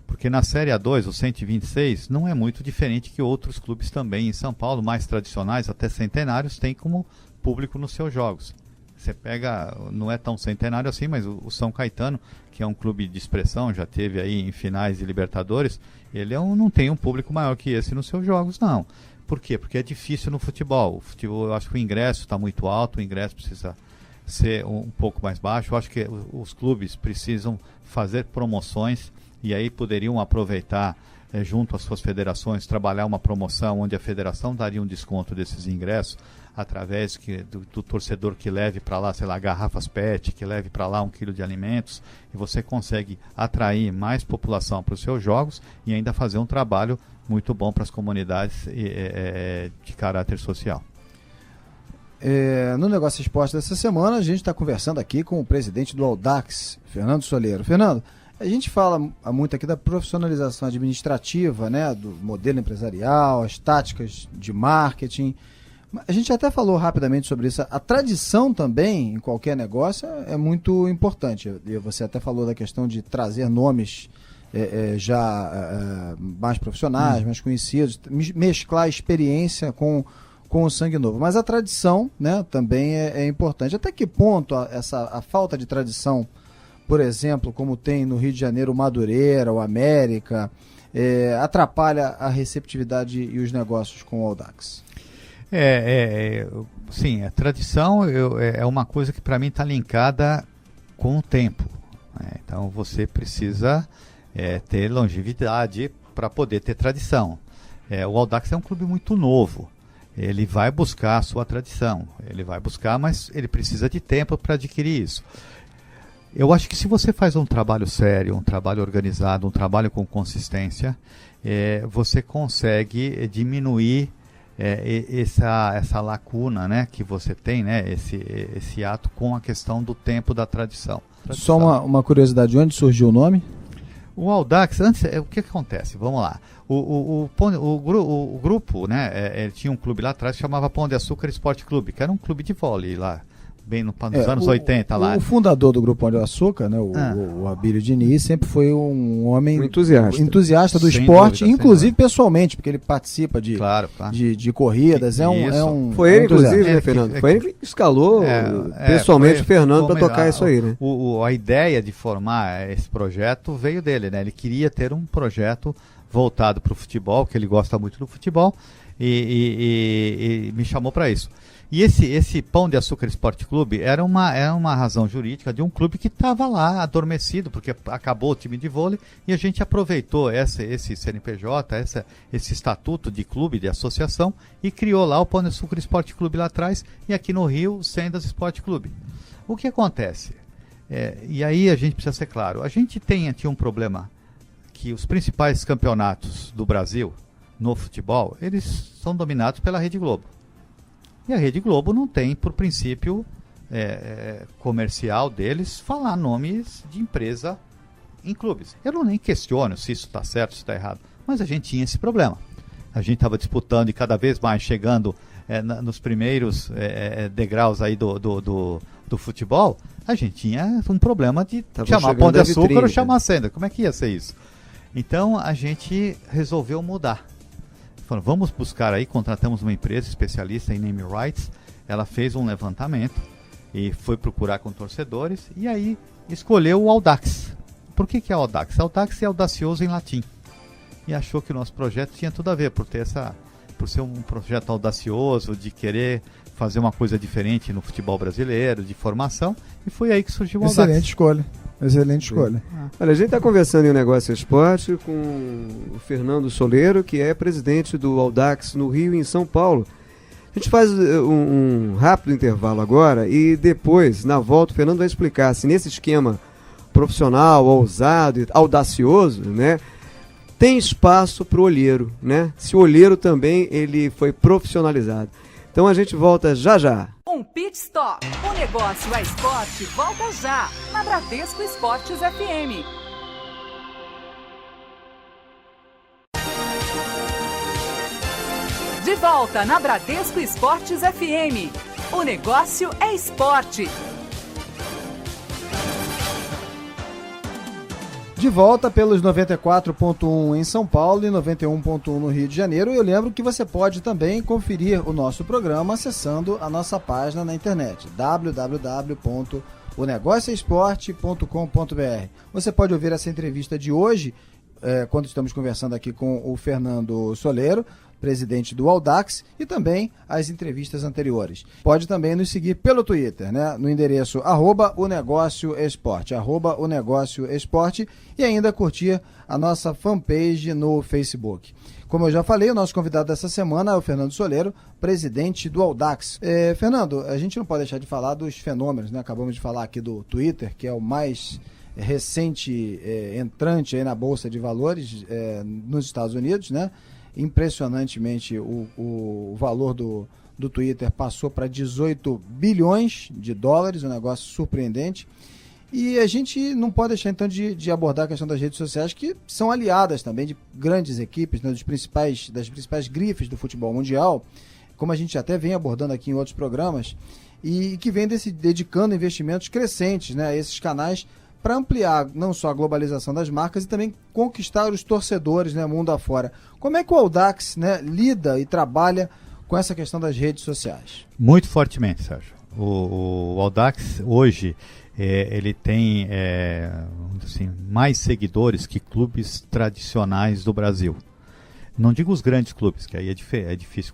Porque na Série A2, o 126, não é muito diferente que outros clubes também em São Paulo, mais tradicionais, até centenários, têm como público nos seus jogos. Você pega, não é tão centenário assim, mas o São Caetano, que é um clube de expressão, já teve aí em finais de Libertadores, ele não tem um público maior que esse nos seus jogos, não. Por quê? Porque é difícil no futebol. O futebol, eu acho que o ingresso está muito alto, o ingresso precisa ser um pouco mais baixo. Eu acho que os clubes precisam fazer promoções e aí poderiam aproveitar junto às suas federações, trabalhar uma promoção onde a federação daria um desconto desses ingressos através do torcedor que leve para lá, sei lá, garrafas PET, que leve para lá 1 quilo de alimentos, e você consegue atrair mais população para os seus jogos e ainda fazer um trabalho muito bom para as comunidades de caráter social. No Negócio Esporte dessa semana, a gente está conversando aqui com o presidente do Audax, Fernando Soleiro. Fernando, a gente fala muito aqui da profissionalização administrativa, né, do modelo empresarial, as táticas de marketing, A gente até falou rapidamente sobre isso. A tradição também, em qualquer negócio, é muito importante. Você até falou da questão de trazer nomes mais profissionais, mais conhecidos, mesclar a experiência com o sangue novo. Mas a tradição, né, também é importante. Até que ponto a falta de tradição, por exemplo, como tem no Rio de Janeiro o Madureira, o América, atrapalha a receptividade e os negócios com o Audax? Sim, a tradição é uma coisa que para mim está linkada com o tempo, né? Então você precisa ter longevidade para poder ter tradição. O Audax é um clube muito novo, ele vai buscar a sua tradição, mas ele precisa de tempo para adquirir isso. Eu acho que se você faz um trabalho sério, um trabalho organizado, um trabalho com consistência, você consegue diminuir essa lacuna, né, que você tem, né, esse ato com a questão do tempo da tradição. Só uma curiosidade, de onde surgiu o nome? O Audax, antes, o que acontece? Vamos lá. O grupo, né, tinha um clube lá atrás que chamava Pão de Açúcar Esporte Clube, que era um clube de vôlei lá, bem nos anos 80 lá. O fundador do Grupo Pão de Açúcar, né, o Abílio Diniz, sempre foi um homem entusiasta do esporte, dúvida, inclusive pessoalmente, porque ele participa de corridas. Foi ele, inclusive, né, Fernando? Foi ele que escalou pessoalmente o Fernando para tocar isso aí, né? A ideia de formar esse projeto veio dele, né? Ele queria ter um projeto voltado para o futebol, que ele gosta muito do futebol, e me chamou para isso. E esse Pão de Açúcar Esporte Clube era uma razão jurídica de um clube que estava lá adormecido, porque acabou o time de vôlei, e a gente aproveitou esse CNPJ, esse estatuto de clube, de associação, e criou lá o Pão de Açúcar Esporte Clube lá atrás, e aqui no Rio, o Sendas Esporte Clube. O que acontece? E aí a gente precisa ser claro, a gente tinha um problema, que os principais campeonatos do Brasil, no futebol, eles são dominados pela Rede Globo. E a Rede Globo não tem, por princípio comercial deles, falar nomes de empresa em clubes. Eu nem questiono se isso está certo, se está errado, mas a gente tinha esse problema. A gente estava disputando e cada vez mais chegando nos primeiros degraus aí do futebol, a gente tinha um problema de chamar Pão de Açúcar ou chamar Senda. Como é que ia ser isso? Então a gente resolveu mudar. Falando, vamos buscar aí, contratamos uma empresa especialista em name rights, ela fez um levantamento e foi procurar com torcedores e aí escolheu o Audax. Por que é Audax? Audax é audacioso em latim. E achou que o nosso projeto tinha tudo a ver, por ser um projeto audacioso, de querer fazer uma coisa diferente no futebol brasileiro, de formação, e foi aí que surgiu o Audax. Excelente escolha. Olha, a gente está conversando em Negócio Esporte com o Fernando Soleiro, que é presidente do Audax no Rio e em São Paulo. A gente faz um rápido intervalo agora e depois, na volta, o Fernando vai explicar se nesse esquema profissional, ousado, audacioso, né, tem espaço para o olheiro, né? Se o olheiro também ele foi profissionalizado. Então a gente volta já já. Um pit stop. O Negócio é Esporte volta já, na Bradesco Esportes FM. De volta na Bradesco Esportes FM. O Negócio é Esporte. De volta pelos 94.1 em São Paulo e 91.1 no Rio de Janeiro. E eu lembro que você pode também conferir o nosso programa acessando a nossa página na internet, www.onegocioesporte.com.br. Você pode ouvir essa entrevista de hoje, quando estamos conversando aqui com o Fernando Soleiro, presidente do Audax, e também as entrevistas anteriores. Pode também nos seguir pelo Twitter, né? No endereço @onegocioesporte, @onegocioesporte, e ainda curtir a nossa fanpage no Facebook. Como eu já falei, o nosso convidado dessa semana é o Fernando Soleiro, presidente do Audax. Fernando, a gente não pode deixar de falar dos fenômenos, né? Acabamos de falar aqui do Twitter, que é o mais recente entrante aí na Bolsa de Valores nos Estados Unidos, né? Impressionantemente, o valor do Twitter passou para 18 bilhões de dólares, um negócio surpreendente. E a gente não pode deixar, então, de abordar a questão das redes sociais, que são aliadas também de grandes equipes, né, das principais grifes do futebol mundial. como a gente até vem abordando aqui em outros programas, e que vem dedicando investimentos crescentes, né, a esses canais para ampliar não só a globalização das marcas e também conquistar os torcedores, né, mundo afora. Como é que o Audax, né, lida e trabalha com essa questão das redes sociais? Muito fortemente, Sérgio. O Audax hoje ele tem assim, mais seguidores que clubes tradicionais do Brasil. Não digo os grandes clubes, que aí é difícil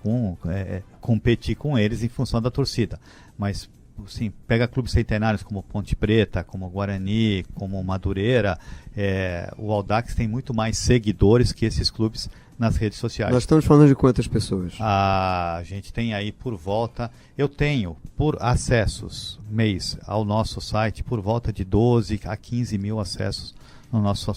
competir com eles em função da torcida, mas sim, pega clubes centenários como Ponte Preta, como Guarani, como Madureira, o Audax tem muito mais seguidores que esses clubes nas redes sociais. Nós estamos falando de quantas pessoas? A gente tem aí por volta, eu tenho por acessos mês ao nosso site por volta de 12 a 15 mil acessos no nosso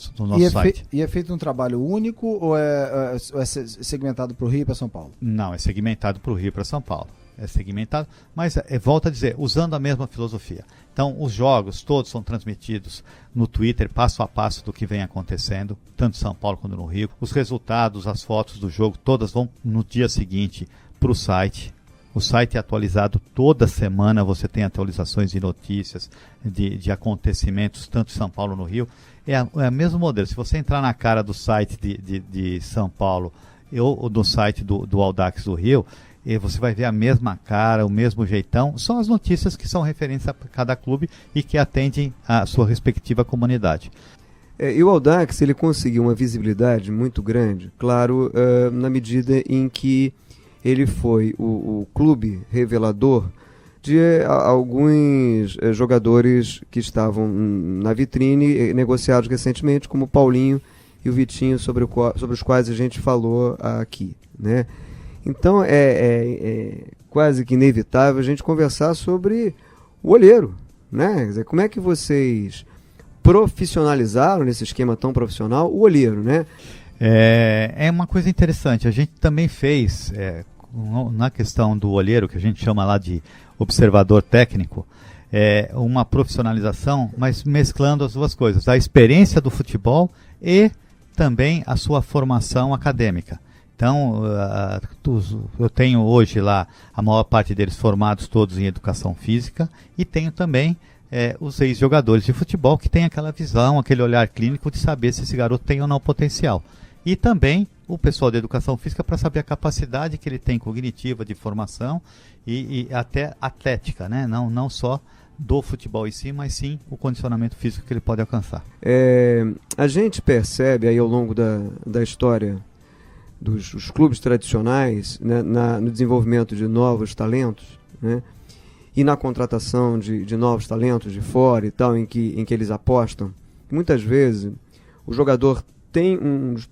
site. E é feito um trabalho único ou é segmentado para o Rio e para São Paulo? Não, é segmentado para o Rio e para São Paulo. É segmentado, mas volto a dizer, usando a mesma filosofia. Então, os jogos todos são transmitidos no Twitter, passo a passo do que vem acontecendo, tanto em São Paulo quanto no Rio. Os resultados, as fotos do jogo, todas vão no dia seguinte para o site. O site é atualizado toda semana, você tem atualizações de notícias, de acontecimentos, tanto em São Paulo como no Rio. É o mesmo modelo. Se você entrar na cara do site de São Paulo ou do site do Audax do Rio, e você vai ver a mesma cara, o mesmo jeitão. São as notícias que são referentes a cada clube e que atendem a sua respectiva comunidade. E o Audax ele conseguiu uma visibilidade muito grande, claro, na medida em que ele foi o clube revelador de alguns jogadores que estavam na vitrine, negociados recentemente, como o Paulinho e o Vitinho, sobre os quais a gente falou aqui, né? Então é quase que inevitável a gente conversar sobre o olheiro, né? Quer dizer, como é que vocês profissionalizaram nesse esquema tão profissional o olheiro, né? É uma coisa interessante. A gente também fez, na questão do olheiro, que a gente chama lá de observador técnico, uma profissionalização, mas mesclando as duas coisas, a experiência do futebol e também a sua formação acadêmica. Então, eu tenho hoje lá a maior parte deles formados todos em educação física e tenho também os ex-jogadores de futebol que têm aquela visão, aquele olhar clínico de saber se esse garoto tem ou não potencial. E também o pessoal de educação física para saber a capacidade que ele tem cognitiva de formação e até atlética, né? Não só do futebol em si, mas sim o condicionamento físico que ele pode alcançar. A gente percebe aí ao longo da história dos clubes tradicionais, né, no desenvolvimento de novos talentos, né, e na contratação de novos talentos de fora e tal, em que eles apostam, muitas vezes o jogador tem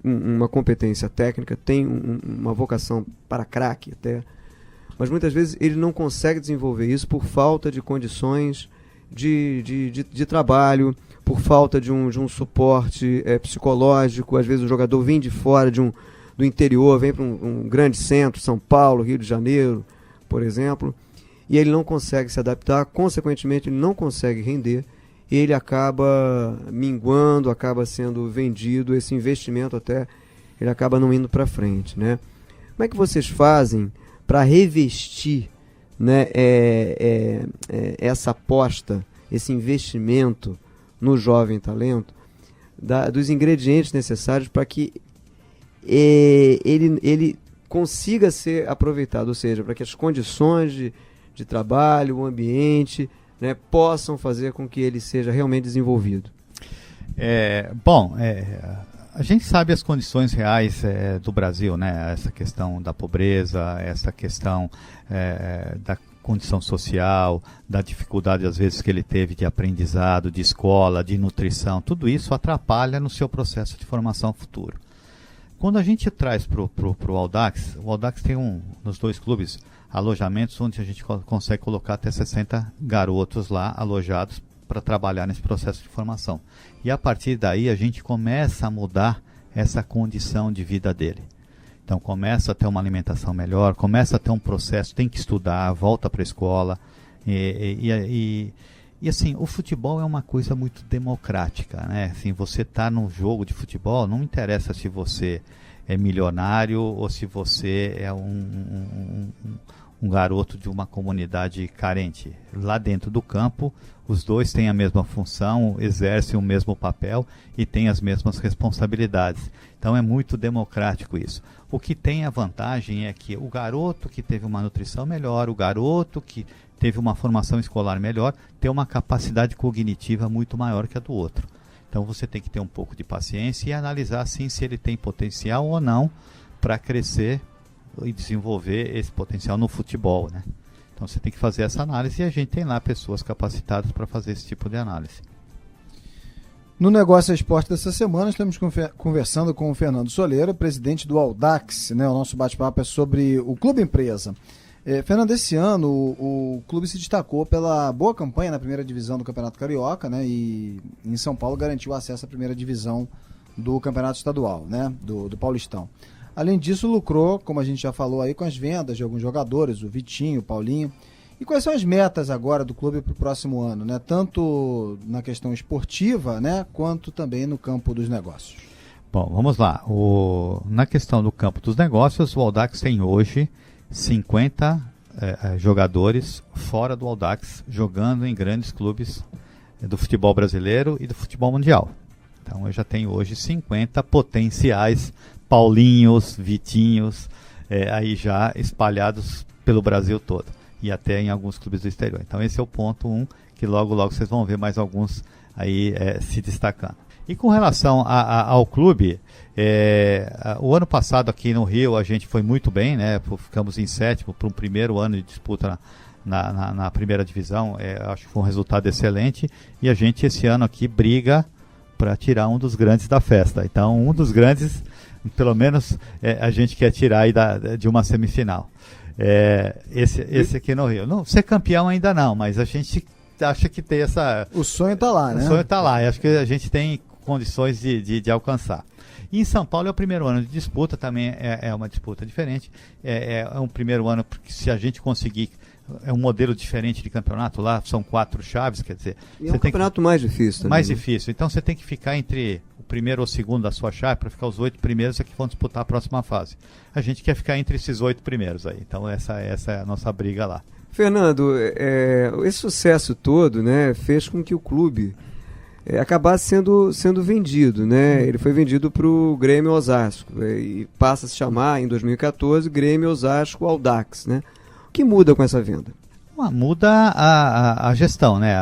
uma competência técnica, tem uma vocação para craque até, mas muitas vezes ele não consegue desenvolver isso por falta de condições de trabalho, por falta de um suporte psicológico. Às vezes o jogador vem de fora do interior, vem para um grande centro, São Paulo, Rio de Janeiro, por exemplo, e ele não consegue se adaptar, consequentemente ele não consegue render, ele acaba minguando, acaba sendo vendido, esse investimento até, ele acaba não indo para frente, né? Como é que vocês fazem para revestir, né, essa aposta, esse investimento no jovem talento, dos ingredientes necessários para que ele consiga ser aproveitado, ou seja, para que as condições de trabalho, o ambiente, né, possam fazer com que ele seja realmente desenvolvido? A gente sabe as condições reais do Brasil, né? Essa questão da pobreza, essa questão da condição social, da dificuldade às vezes que ele teve de aprendizado, de escola, de nutrição, tudo isso atrapalha no seu processo de formação futuro. Quando a gente traz para o Audax, o Audax tem nos dois clubes alojamentos onde a gente consegue colocar até 60 garotos lá alojados para trabalhar nesse processo de formação. E a partir daí a gente começa a mudar essa condição de vida dele. Então começa a ter uma alimentação melhor, começa a ter um processo, tem que estudar, volta para a escola. E assim, o futebol é uma coisa muito democrática, né? Assim, você está num jogo de futebol, não interessa se você é milionário ou se você é um garoto de uma comunidade carente. Lá dentro do campo, os dois têm a mesma função, exercem o mesmo papel e têm as mesmas responsabilidades. Então é muito democrático isso. O que tem a vantagem é que o garoto que teve uma nutrição melhor, o garoto que teve uma formação escolar melhor, tem uma capacidade cognitiva muito maior que a do outro. Então você tem que ter um pouco de paciência e analisar assim se ele tem potencial ou não para crescer e desenvolver esse potencial no futebol, né? Então você tem que fazer essa análise e a gente tem lá pessoas capacitadas para fazer esse tipo de análise. No Negócio Esporte dessa semana, estamos conversando com o Fernando Soleiro, presidente do Audax, né? O nosso bate-papo é sobre o Clube Empresa. Fernando, esse ano o clube se destacou pela boa campanha na primeira divisão do Campeonato Carioca, né? E em São Paulo garantiu acesso à primeira divisão do Campeonato Estadual, né? Do Paulistão. Além disso, lucrou, como a gente já falou aí, com as vendas de alguns jogadores, o Vitinho, o Paulinho. E quais são as metas agora do clube para o próximo ano, né? Tanto na questão esportiva, né? Quanto também no campo dos negócios. Bom, vamos lá. Na questão do campo dos negócios, o Audax tem hoje 50 jogadores fora do Audax, jogando em grandes clubes do futebol brasileiro e do futebol mundial. Então eu já tenho hoje 50 potenciais Paulinhos, Vitinhos, aí já espalhados pelo Brasil todo e até em alguns clubes do exterior. Então esse é o ponto 1, que logo vocês vão ver mais alguns aí se destacando. E com relação ao clube, o ano passado aqui no Rio a gente foi muito bem, né? Ficamos em 7º para um primeiro ano de disputa na primeira divisão. Acho que foi um resultado excelente e a gente esse ano aqui briga para tirar um dos grandes da festa. Então um dos grandes, pelo menos a gente quer tirar aí de uma semifinal. Esse aqui no Rio. Não, ser campeão ainda não, mas a gente acha que tem essa... O sonho está lá, né? O sonho está lá, e acho que a gente tem condições de alcançar. E em São Paulo é o primeiro ano de disputa, também é uma disputa diferente. É um primeiro ano, porque se a gente conseguir... É um modelo diferente de campeonato, lá são 4 chaves, quer dizer... E é um campeonato mais difícil também. Mais difícil, então você tem que ficar entre o primeiro ou o segundo da sua chave, para ficar os 8 primeiros que vão disputar a próxima fase. A gente quer ficar entre esses 8 primeiros aí, então essa é a nossa briga lá. Fernando, esse sucesso todo, né, fez com que o clube acabasse sendo vendido, né? Ele foi vendido para o Grêmio Osasco e passa a se chamar, em 2014, Grêmio Osasco Audax, né? O que muda com essa venda? Muda a gestão, né?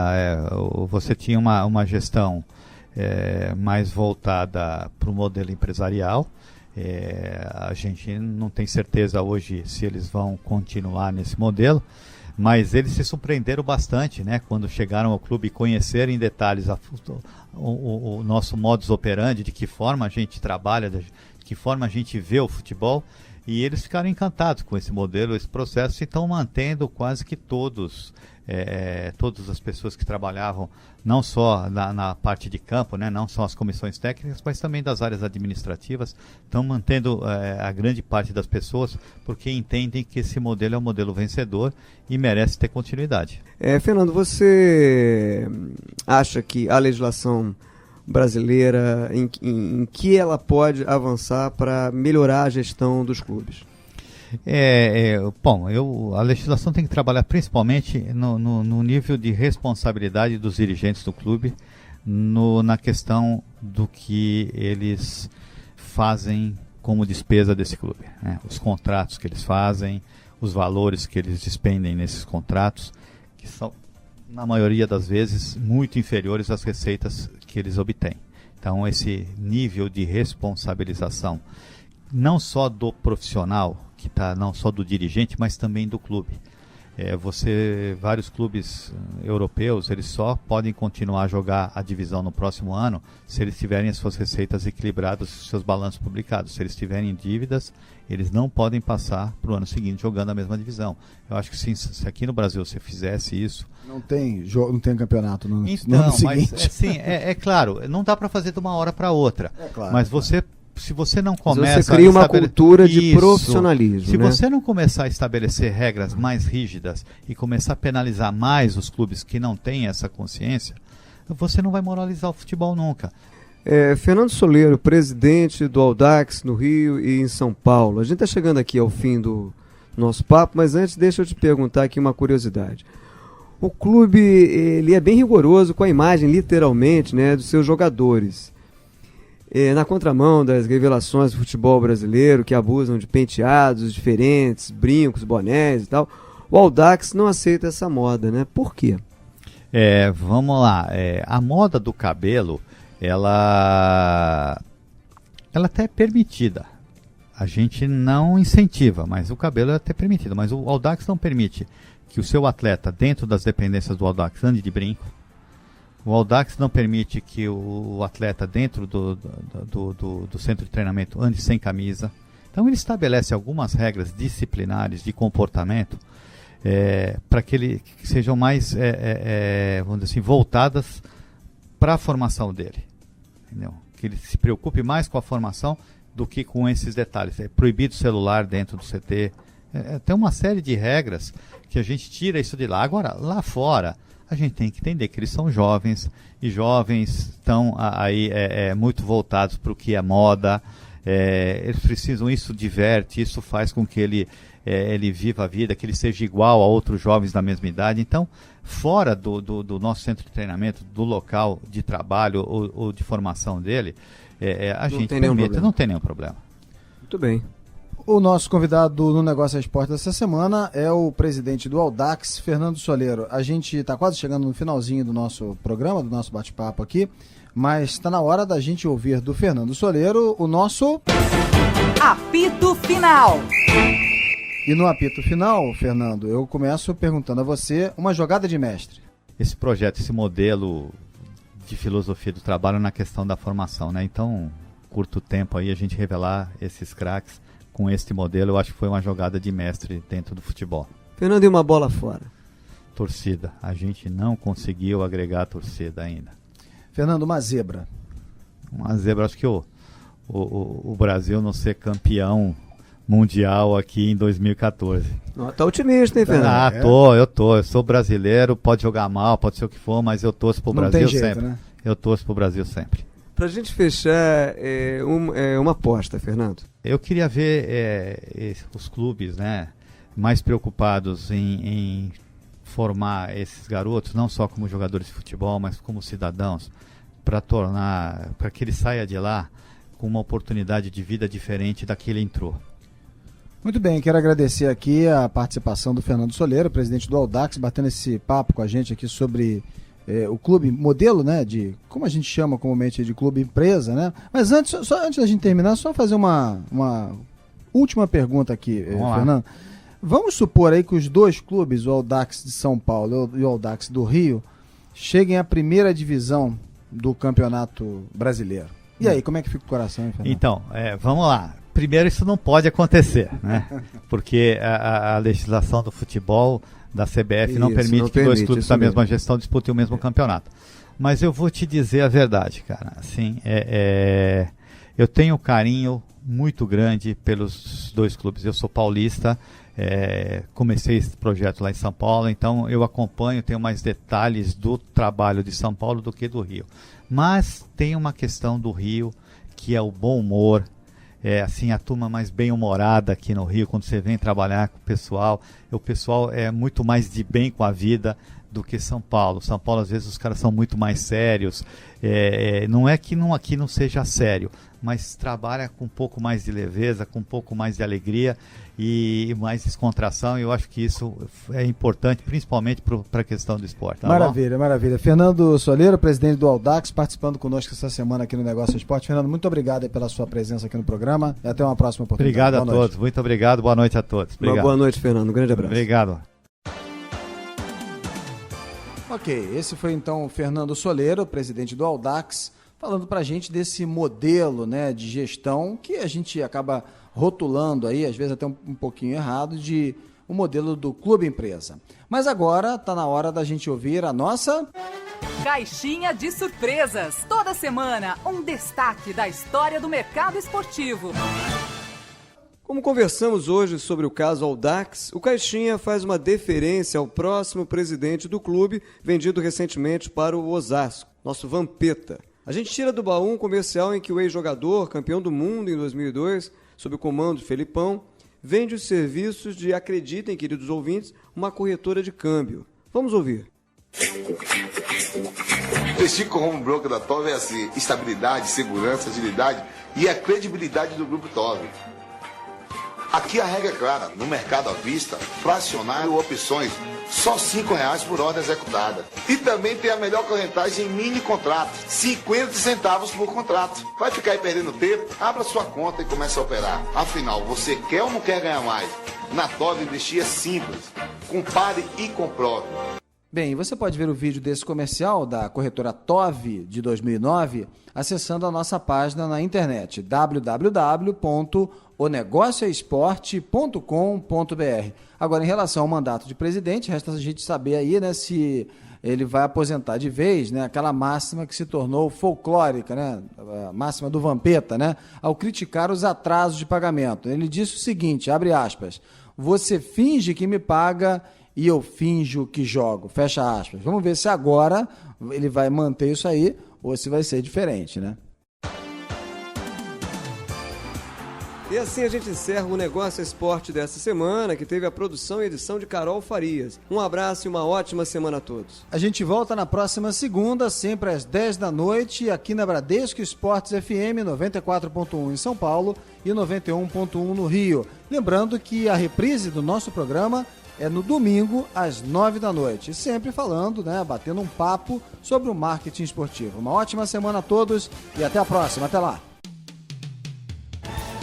Você tinha uma gestão mais voltada para o modelo empresarial. A gente não tem certeza hoje se eles vão continuar nesse modelo, mas eles se surpreenderam bastante, né, quando chegaram ao clube e conheceram em detalhes o nosso modus operandi, de que forma a gente trabalha, de que forma a gente vê o futebol, e eles ficaram encantados com esse modelo, esse processo, e estão mantendo quase que todas as pessoas que trabalhavam, não só na parte de campo, né, não só as comissões técnicas, mas também das áreas administrativas, estão mantendo a grande parte das pessoas, porque entendem que esse modelo é um modelo vencedor e merece ter continuidade. Fernando, você acha que a legislação brasileira, em que ela pode avançar para melhorar a gestão dos clubes? Bom, a legislação tem que trabalhar principalmente no nível de responsabilidade dos dirigentes do clube, na questão do que eles fazem como despesa desse clube, né? Os contratos que eles fazem, os valores que eles despendem nesses contratos, que são, na maioria das vezes, muito inferiores às receitas que eles obtêm. Então, esse nível de responsabilização, não só do profissional, não só do dirigente, mas também do clube. Vários clubes europeus, eles só podem continuar a jogar a divisão no próximo ano se eles tiverem as suas receitas equilibradas, seus balanços publicados. Se eles tiverem dívidas, eles não podem passar para o ano seguinte jogando a mesma divisão. Eu acho que se aqui no Brasil você fizesse isso... Não tem campeonato no ano seguinte. Mas claro, não dá para fazer de uma hora para outra. Claro, mas se você não começa você cria uma cultura de profissionalismo. Se você não começar a estabelecer regras mais rígidas e começar a penalizar mais os clubes que não têm essa consciência, você não vai moralizar o futebol nunca. Fernando Soleiro, presidente do Audax no Rio e em São Paulo. A gente está chegando aqui ao fim do nosso papo, mas antes deixa eu te perguntar aqui uma curiosidade. O clube ele é bem rigoroso com a imagem, literalmente, né, dos seus jogadores. Na contramão das revelações do futebol brasileiro, que abusam de penteados diferentes, brincos, bonés e tal, o Audax não aceita essa moda, né? Por quê? Vamos lá. A moda do cabelo, ela até é permitida. A gente não incentiva, mas o cabelo é até permitido. Mas o Audax não permite que o seu atleta, dentro das dependências do Audax, ande de brinco. O Audax não permite que o atleta, dentro do centro de treinamento, ande sem camisa. Então ele estabelece algumas regras disciplinares de comportamento para que sejam mais, vamos dizer assim, voltadas para a formação dele. Entendeu? Que ele se preocupe mais com a formação do que com esses detalhes. É proibido celular dentro do CT. Tem uma série de regras que a gente tira isso de lá. Agora, lá fora, a gente tem que entender que eles são jovens, e jovens estão aí muito voltados para o que é moda. Eles precisam, isso diverte, isso faz com que ele viva a vida, que ele seja igual a outros jovens da mesma idade. Então, fora do nosso centro de treinamento, do local de trabalho ou de formação dele, a gente permite, não tem nenhum problema. Muito bem. O nosso convidado no Negócio é Esporte dessa semana é o presidente do Audax, Fernando Soleiro. A gente está quase chegando no finalzinho do nosso programa, do nosso bate-papo aqui, mas está na hora da gente ouvir do Fernando Soleiro o nosso... Apito Final. E no apito final, Fernando, eu começo perguntando a você uma jogada de mestre. Esse projeto, esse modelo de filosofia do trabalho na questão da formação, né? Então, curto tempo aí a gente revelar esses craques com este modelo, eu acho que foi uma jogada de mestre dentro do futebol. Fernando, e uma bola fora? Torcida. A gente não conseguiu agregar a torcida ainda. Fernando, uma zebra. Uma zebra, acho que o Brasil não ser campeão mundial aqui em 2014. Tá otimista, hein, Fernando? Eu sou brasileiro, pode jogar mal, pode ser o que for, mas eu torço pro Brasil sempre. Né? Eu torço pro Brasil sempre. Pra gente fechar, uma aposta, Fernando. Eu queria ver os clubes, né, mais preocupados em formar esses garotos, não só como jogadores de futebol, mas como cidadãos, para que ele saia de lá com uma oportunidade de vida diferente da que ele entrou. Muito bem, quero agradecer aqui a participação do Fernando Soleiro, presidente do Audax, batendo esse papo com a gente aqui sobre o clube modelo, né, de como a gente chama comumente de clube empresa, né? Mas antes da gente terminar, só fazer uma última pergunta aqui, Fernando. Vamos supor aí que os dois clubes, o Audax de São Paulo e o Audax do Rio, cheguem à primeira divisão do Campeonato Brasileiro. E aí, como é que fica o coração, hein, Fernando? Então, vamos lá. Primeiro, isso não pode acontecer, né? Porque a legislação do futebol da CBF não permite que dois clubes da mesma gestão disputem o mesmo campeonato. Mas eu vou te dizer a verdade, cara. Assim, eu tenho um carinho muito grande pelos dois clubes. Eu sou paulista, comecei esse projeto lá em São Paulo, então eu acompanho, tenho mais detalhes do trabalho de São Paulo do que do Rio. Mas tem uma questão do Rio, que é o bom humor. Assim, a turma mais bem-humorada aqui no Rio, quando você vem trabalhar com o pessoal é muito mais de bem com a vida do que São Paulo. São Paulo, às vezes, os caras são muito mais sérios. Não é que aqui não seja sério, mas trabalha com um pouco mais de leveza, com um pouco mais de alegria e mais descontração, e eu acho que isso é importante, principalmente para a questão do esporte. Tá maravilha, bom? Maravilha. Fernando Soleiro, presidente do Audax, participando conosco essa semana aqui no Negócio Esporte. Fernando, muito obrigado pela sua presença aqui no programa e até uma próxima oportunidade. Obrigado a todos, muito obrigado, boa noite a todos. Obrigado. Uma boa noite, Fernando, um grande abraço. Obrigado. Ok, esse foi então o Fernando Soleiro, presidente do Audax, falando para a gente desse modelo, né, de gestão que a gente acaba rotulando aí, às vezes até um pouquinho errado, de o modelo do clube empresa. Mas agora está na hora da gente ouvir a nossa... Caixinha de surpresas. Toda semana, um destaque da história do mercado esportivo. Como conversamos hoje sobre o caso Audax, o Caixinha faz uma deferência ao próximo presidente do clube, vendido recentemente para o Osasco, nosso Vampeta. A gente tira do baú um comercial em que o ex-jogador, campeão do mundo em 2002, sob o comando de Felipão, vende os serviços de, acreditem, queridos ouvintes, uma corretora de câmbio. Vamos ouvir. Investir como home broker da TOV é assim: estabilidade, segurança, agilidade e a credibilidade do Grupo TOV. Aqui a regra é clara: no mercado à vista, fracionário opções, só R$5 por ordem executada. E também tem a melhor correntagem em mini contrato, 50 centavos por contrato. Vai ficar aí perdendo tempo? Abra sua conta e comece a operar. Afinal, você quer ou não quer ganhar mais? Na TOV investir é simples. Compare e comprove. Bem, você pode ver o vídeo desse comercial da corretora TOV de 2009 acessando a nossa página na internet www.onegocioesporte.com.br. Agora, em relação ao mandato de presidente, resta a gente saber aí, né, se ele vai aposentar de vez, né, aquela máxima que se tornou folclórica, né, a máxima do Vampeta, né, ao criticar os atrasos de pagamento. Ele disse o seguinte, abre aspas, você finge que me paga e eu finjo que jogo, fecha aspas. Vamos ver se agora ele vai manter isso aí ou se vai ser diferente, né? E assim a gente encerra o Negócio Esporte dessa semana, que teve a produção e edição de Carol Farias. Um abraço e uma ótima semana a todos. A gente volta na próxima segunda, sempre às 10 da noite, aqui na Bradesco Esportes FM 94.1 em São Paulo e 91.1 no Rio. Lembrando que a reprise do nosso programa é no domingo, às 9 da noite. Sempre falando, né, batendo um papo sobre o marketing esportivo. Uma ótima semana a todos e até a próxima. Até lá.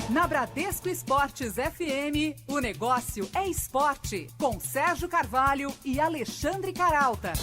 Na Bradesco Esportes FM, o negócio é esporte. Com Sérgio Carvalho e Alexandre Caralta.